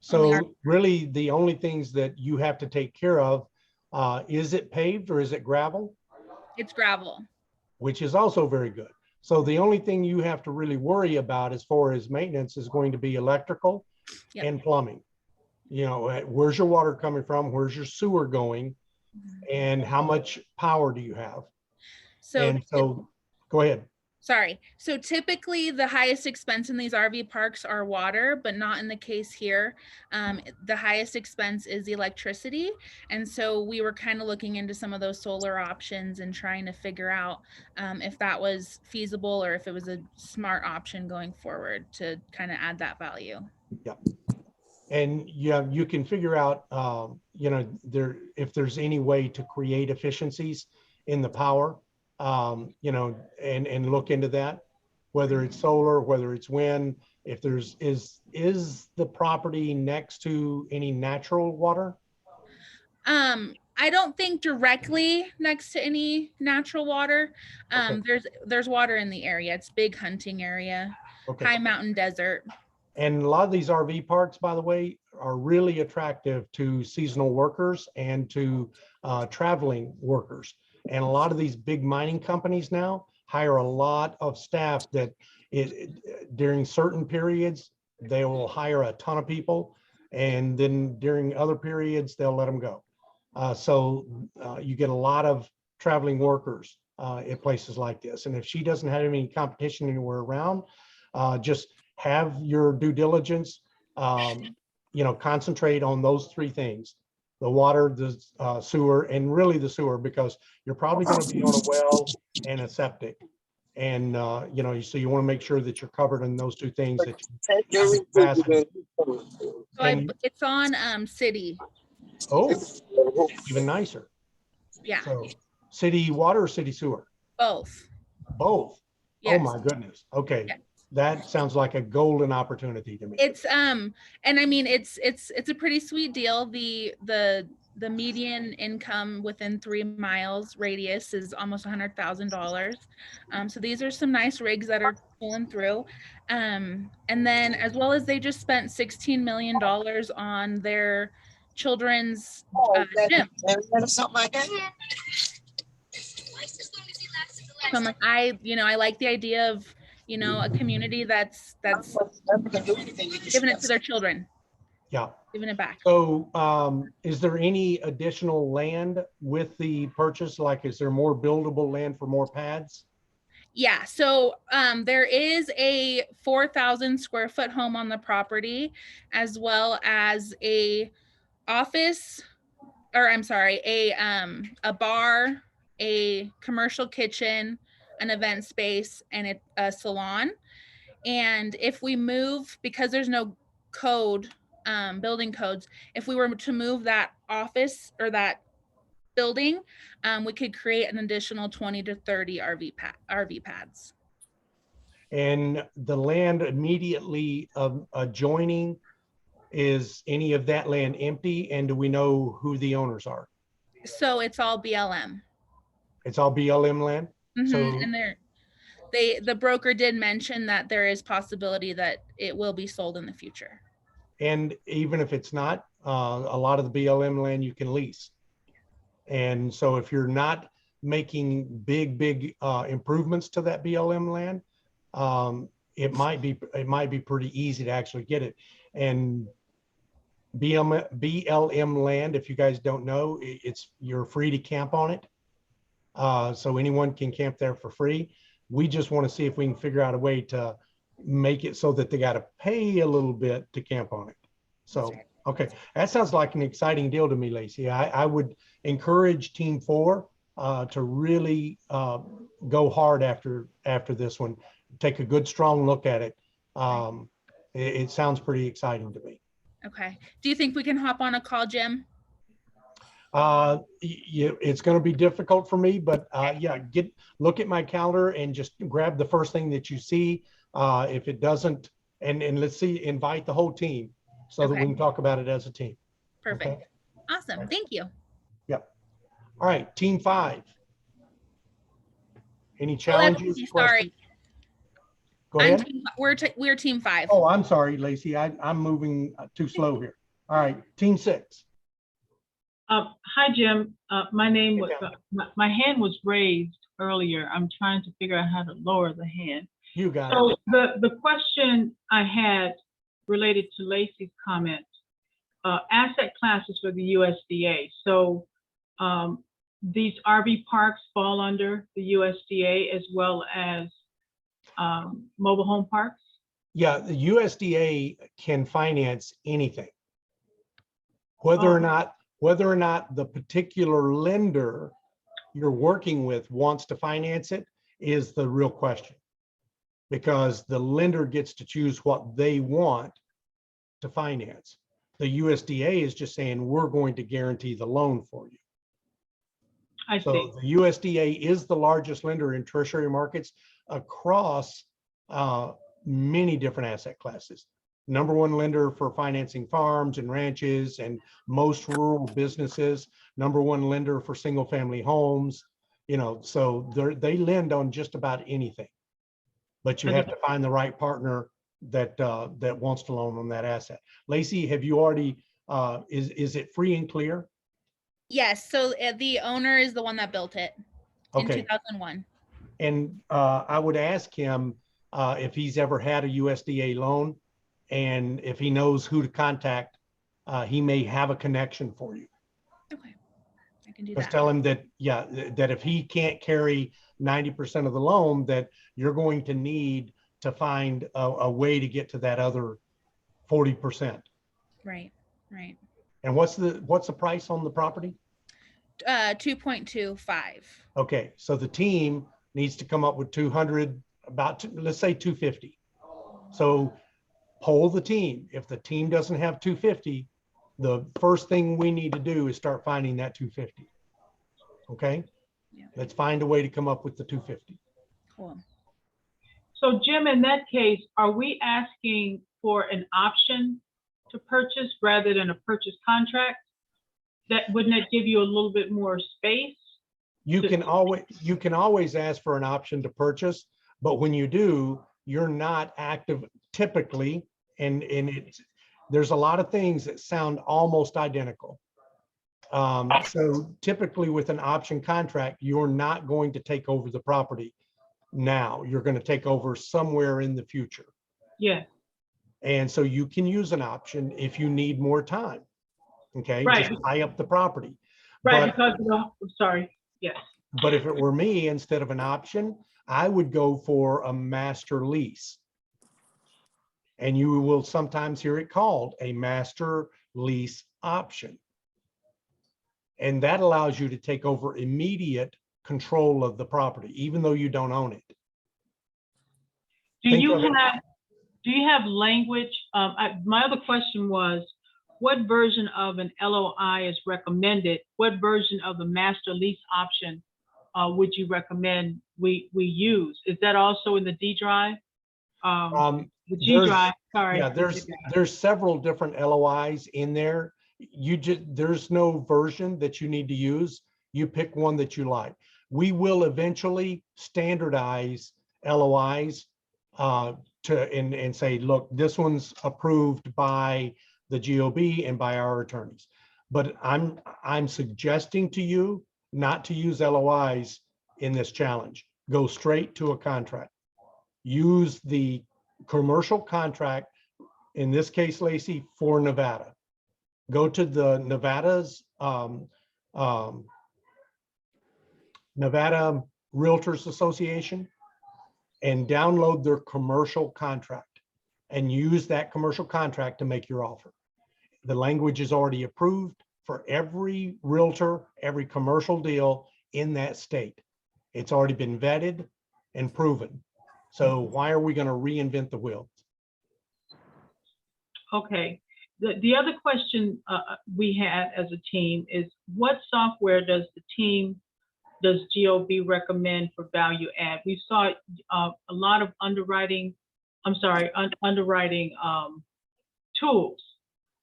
So really the only things that you have to take care of, is it paved or is it gravel? It's gravel. Which is also very good. So the only thing you have to really worry about as far as maintenance is going to be electrical and plumbing. You know, where's your water coming from? Where's your sewer going? And how much power do you have? So go ahead. Sorry. So typically the highest expense in these RV parks are water, but not in the case here. The highest expense is the electricity. And so we were kind of looking into some of those solar options and trying to figure out if that was feasible or if it was a smart option going forward to kind of add that value. Yeah. And yeah, you can figure out, you know, if there's any way to create efficiencies in the power. You know, and look into that, whether it's solar, whether it's wind, if there's, is the property next to any natural water? I don't think directly next to any natural water. There's water in the area. It's big hunting area, high mountain desert. And a lot of these RV parks, by the way, are really attractive to seasonal workers and to traveling workers. And a lot of these big mining companies now hire a lot of staff that during certain periods, they will hire a ton of people. And then during other periods, they'll let them go. So you get a lot of traveling workers at places like this. And if she doesn't have any competition anywhere around, just have your due diligence, you know, concentrate on those three things: the water, the sewer, and really the sewer, because you're probably going to be on a well and a septic. And, you know, so you want to make sure that you're covered in those two things. It's on city. Oh, even nicer. Yeah, So city water or city sewer? both. Both. Oh Yes. my goodness. Okay. Yes. That sounds like a golden opportunity to me. It's and I mean it's a pretty sweet deal. The median income within 3 miles radius is almost $100,000. So these are some nice rigs that are pulling through. And then as well as they just spent $16 million on their children's gym. So I'm like, I like the idea of, a community that's giving it to their children, Yeah. giving it back. So is there any additional land with the purchase? Like, is there more buildable land for more pads? Yeah, so there is a 4,000 square foot home on the property, as well as a office, or I'm sorry, a bar, a commercial kitchen, an event space, and a salon. And if we move, because there's no code, building codes, if we were to move that office or that building, we could create an additional 20 to 30 RV pads. And the land immediately adjoining, is any of that land empty? And do we know who the owners are? So it's all BLM. It's all BLM land? Mm-hmm. So, And the broker did mention that there is possibility that it will be sold in the future. and even if it's not, a lot of the BLM land you can lease. And so if you're not making big improvements to that BLM land, it might be pretty easy to actually get it. And BLM land, if you guys don't know, you're free to camp on it. So anyone can camp there for free. We just want to see if we can figure out a way to make it so that they got to pay a little bit to camp on it. So, okay, that sounds like an exciting deal to me, Lacey. I would encourage Team 4 to really go hard after this one. Take a good, strong look at it. It sounds pretty exciting to me. Okay. Do you think we can hop on a call, Jim? It's going to be difficult for me, but yeah, look at my calendar and just grab the first thing that you see. If it doesn't, and let's see, invite the whole team so that we can talk about it as a team. Perfect. Okay? Awesome. Thank you. Yep. All right, Team 5. Any challenges? Sorry. Go ahead. We're Team 5. Oh, I'm sorry, Lacey. I'm moving too slow here. All right, Team 6. Hi, Jim. My name was, my hand was raised earlier. I'm trying to figure out how to lower the hand. You got so it. The question I had related to Lacey's comment, asset classes for the USDA. So these RV parks fall under the USDA as well as mobile home parks? Yeah, the USDA can finance anything. Whether or not the particular lender you're working with wants to finance it is the real question, because the lender gets to choose what they want to finance. The USDA is just saying, we're going to guarantee the loan for you. I see. So the USDA is the largest lender in tertiary markets across many different asset classes. Number one lender for financing farms and ranches and most rural businesses. Number one lender for single family homes. So they lend on just about anything, but you have to find the right partner that wants to loan on that asset. Lacey, have you already? Is it free and clear? Yes. So the owner is the one that built it in 2001. And I would ask him if he's ever had a USDA loan, and if he knows who to contact, he may have a connection for you. Okay, I can do Just that. tell him that, yeah, that if he can't carry 90% of the loan, that you're going to need to find a way to get to that other 40%. Right, right. And what's the price on the property? 2.25. Okay, so the team needs to come up with 200, let's say 250. So poll the team. If the team doesn't have 250, the first thing we need to do is start finding that 250. Okay, Yeah. let's find a way to come up with the 250. Cool. So Jim, in that case, are we asking for an option to purchase rather than a purchase contract? Wouldn't that give you a little bit more space? You can always ask for an option to purchase, but when you do, you're not active typically, and there's a lot of things that sound almost identical. So typically with an option contract, you're not going to take over the property now. You're going to take over somewhere in the future. Yeah. And so you can use an option if you need more time. Okay, Right. just tie up the property. Right, But, because I'm sorry. Yes. but if it were me, instead of an option, I would go for a master lease. And you will sometimes hear it called a master lease option. And that allows you to take over immediate control of the property, even though you don't own it. Do you have language? My other question was, what version of an LOI is recommended? What version of the master lease option would you recommend we use? Is that also in the D drive? The G drive, sorry. Yeah, there's several different LOIs in there. There's no version that you need to use. You pick one that you like. We will eventually standardize LOIs and say, look, this one's approved by the GOB and by our attorneys. But I'm suggesting to you not to use LOIs in this challenge. Go straight to a contract. Use the commercial contract, in this case, Lacey, for Nevada. Go to the Nevada Realtors Association and download their commercial contract and use that commercial contract to make your offer. The language is already approved for every realtor, every commercial deal in that state. It's already been vetted and proven. So why are we going to reinvent the wheel? Okay. The other question we had as a team is, what software does GOB recommend for value add? We saw a lot of underwriting tools.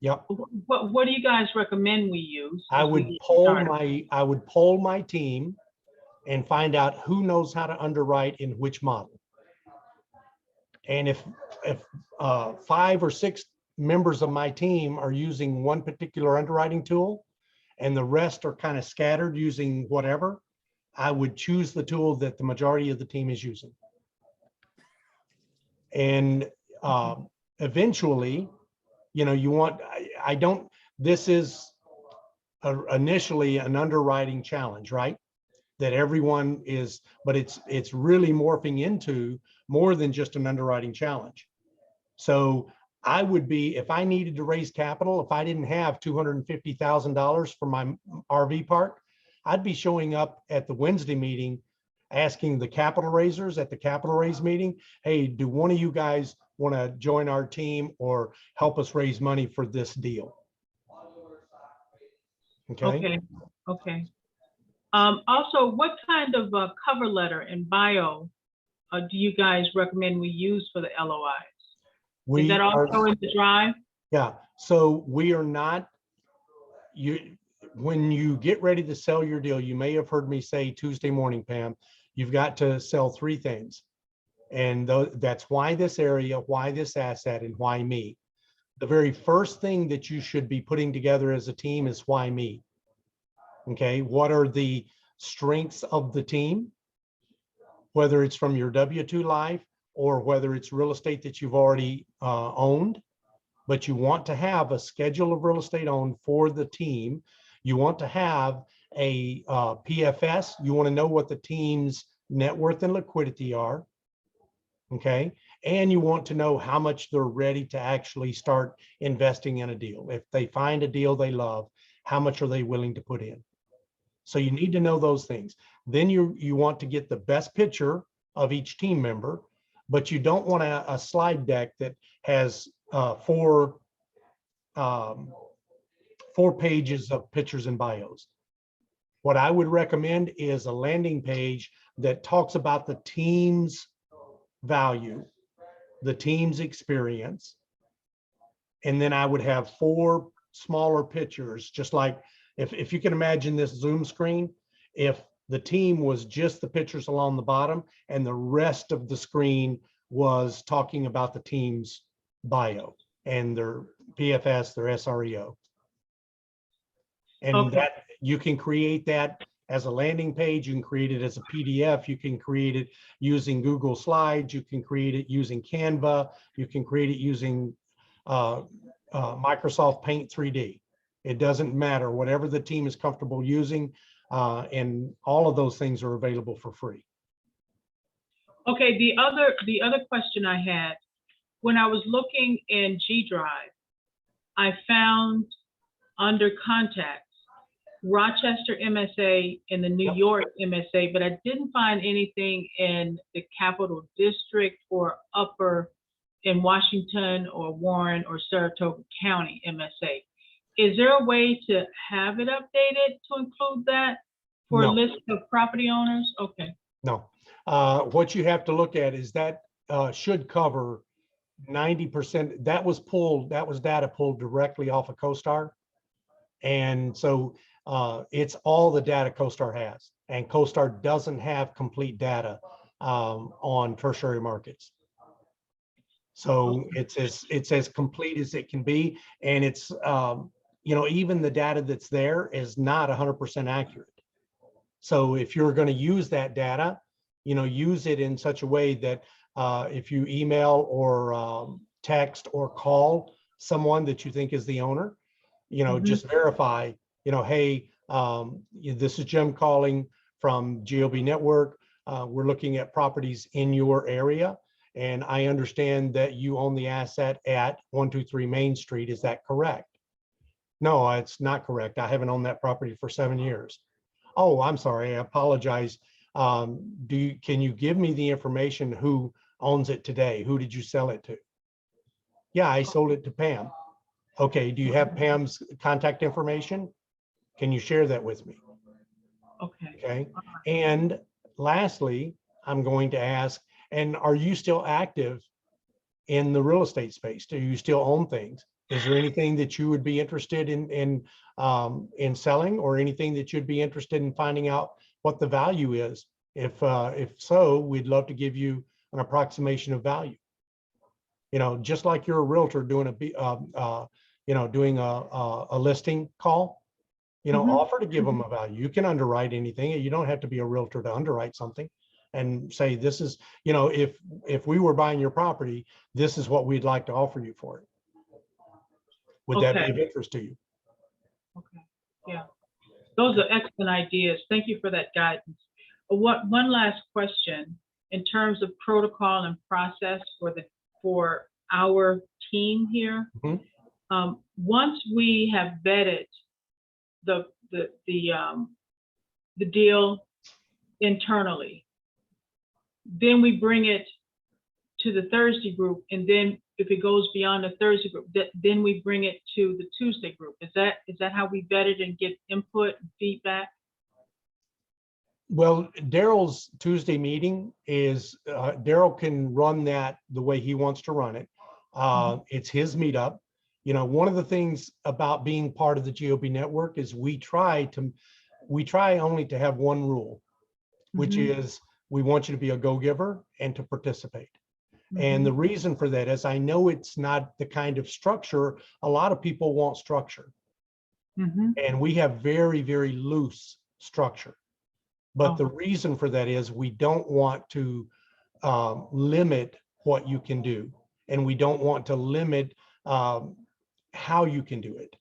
Yep. What do you guys recommend we use? I would poll my team and find out who knows how to underwrite in which model. And if 5 or 6 members of my team are using one particular underwriting tool and the rest are kind of scattered using whatever, I would choose the tool that the majority of the team is using. And eventually, this is initially an underwriting challenge, right? That everyone is, but it's really morphing into more than just an underwriting challenge. So I would be, if I needed to raise capital, if I didn't have $250,000 for my RV park, I'd be showing up at the Wednesday meeting, asking the capital raisers at the capital raise meeting, hey, do one of you guys want to join our team or help us raise money for this deal? Okay. Okay. Also, what kind of cover letter and bio do you guys recommend we use for the LOIs? Is that also in the drive? Yeah. So we are not, when you get ready to sell your deal, you may have heard me say Tuesday morning, Pam, you've got to sell 3 things. And that's why this area, why this asset, and why me. The very first thing that you should be putting together as a team is why me. Okay, what are the strengths of the team? Whether it's from your W-2 life or whether it's real estate that you've already owned, but you want to have a schedule of real estate owned for the team. You want to have a PFS. You want to know what the team's net worth and liquidity are. Okay, and you want to know how much they're ready to actually start investing in a deal. If they find a deal they love, how much are they willing to put in? So you need to know those things. Then you want to get the best picture of each team member, but you don't want a slide deck that has 4 pages of pictures and bios. What I would recommend is a landing page that talks about the team's value, the team's experience. And then I would have 4 smaller pictures, just like if you can imagine this Zoom screen, if the team was just the pictures along the bottom and the rest of the screen was talking about the team's bio and their PFS, their SREO. And Okay. that you can create that as a landing page, you can create it as a PDF, you can create it using Google Slides, you can create it using Canva, you can create it using Microsoft Paint 3D. It doesn't matter, whatever the team is comfortable using, and all of those things are available for free. Okay, the other question I had, when I was looking in G Drive, I found under contacts, Rochester MSA and the New York MSA, but I didn't find anything in the Capital District or upper in Washington or Warren or Saratoga County MSA. Is there a way to have it updated to include that for a No. list of property owners? Okay. No. What you have to look at is that should cover 90%. That was data pulled directly off of CoStar. And so it's all the data CoStar has. And CoStar doesn't have complete data on tertiary markets. So it's as complete as it can be. And it's, even the data that's there is not 100% accurate. So if you're going to use that data, use it in such a way that if you email or text or call someone that you think is the owner, just verify, hey, this is Jim calling from GOB Network. We're looking at properties in your area. And I understand that you own the asset at 123 Main Street. Is that correct? No, it's not correct. I haven't owned that property for 7 years. Oh, I'm sorry. I apologize. Can you give me the information who owns it today? Who did you sell it to? Yeah, I sold it to Pam. Okay, do you have Pam's contact information? Can you share that with me? Okay. And lastly, I'm going to ask, and are you still active in the real estate space? Do you still own things? Is there anything that you would be interested in selling, or anything that you'd be interested in finding out what the value is? If so, we'd love to give you an approximation of value. Just like you're a realtor doing a listing call, offer to give them a value. You can underwrite anything. You don't have to be a realtor to underwrite something and say, this is, if we were buying your property, this is what we'd like to offer you for it. Would that be of interest to you? Okay, yeah. Those are excellent ideas. Thank you for that guidance. One last question in terms of protocol and process for our team here. Once we have vetted the deal internally, then we bring it to the Thursday group, and then if it goes beyond the Thursday group, then we bring it to the Tuesday group. Is that how we vet it and get input and feedback? Well, Daryl's Tuesday meeting is, Daryl can run that the way he wants to run it. It's his meetup. One of the things about being part of the GOB network is we try only to have one rule, which is we want you to be a go-giver and to participate. And the reason for that is I know it's not the kind of structure, a lot of people want structure. And we have very, very loose structure. But the reason for that is we don't want to limit what you can do. And we don't want to limit how you can do it.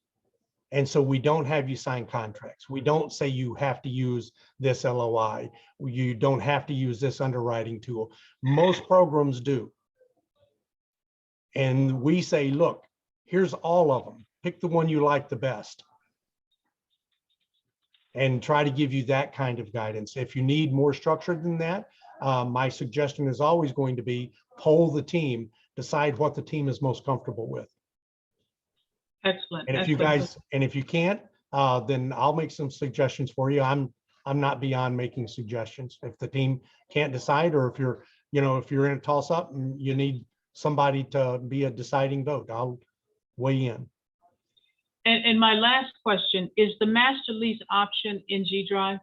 And so we don't have you sign contracts. We don't say you have to use this LOI. You don't have to use this underwriting tool. Most programs do. And we say, look, here's all of them. Pick the one you like the best. And try to give you that kind of guidance. If you need more structure than that, my suggestion is always going to be poll the team, decide what the team is most comfortable with. Excellent. And if you guys, and if you can't, then I'll make some suggestions for you. I'm not beyond making suggestions. If the team can't decide, or if you're, if you're in a toss up and you need somebody to be a deciding vote, I'll weigh in. And my last question, is the master lease option in G Drive?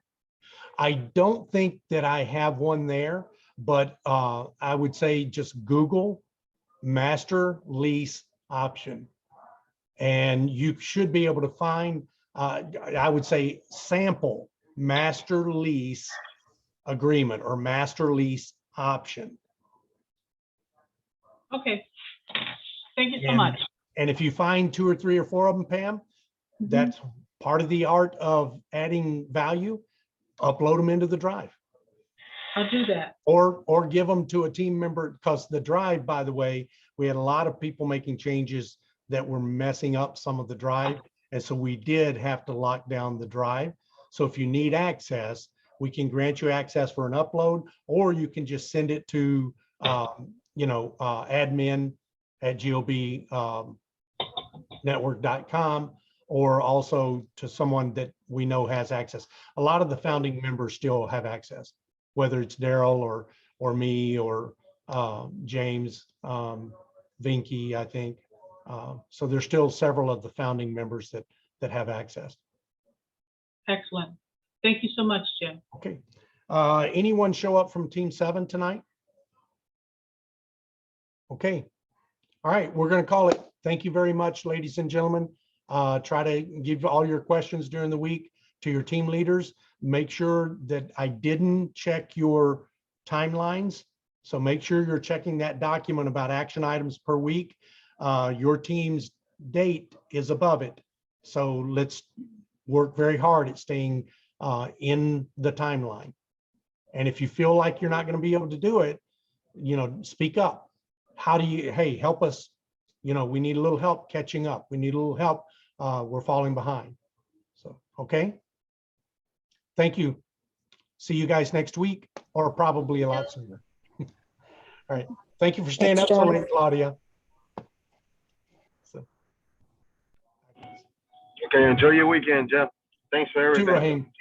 I don't think that I have one there, but I would say just Google master lease option. And you should be able to find, I would say, sample master lease agreement or master lease option. Okay, thank you so much. And if you find 2 or 3 or 4 of them, Pam, that's part of the art of adding value. Upload them into the drive. I'll do that. Or give them to a team member, because the drive, by the way, we had a lot of people making changes that were messing up some of the drive. And so we did have to lock down the drive. So if you need access, we can grant you access for an upload, or you can just send it to, admin at GOB network.com, or also to someone that we know has access. A lot of the founding members still have access, whether it's Daryl or me or James Vinky, I think. So there's still several of the founding members that have access. Excellent. Thank you so much, Jim. Okay. Anyone show up from Team 7 tonight? Okay. All right, we're going to call it. Thank you very much, ladies and gentlemen. Try to give all your questions during the week to your team leaders. Make sure that I didn't check your timelines. So make sure you're checking that document about action items per week. Your team's date is above it. So let's work very hard at staying in the timeline. And if you feel like you're not going to be able to do it, speak up. How do you, hey, help us. We need a little help catching up. We need a little help. We're falling behind. So, okay. Thank you. See you guys next week, or probably a lot sooner. All right. Thank you for staying up so late, Claudia. Okay, enjoy your weekend, Jeff. Thanks for everything. Rahim.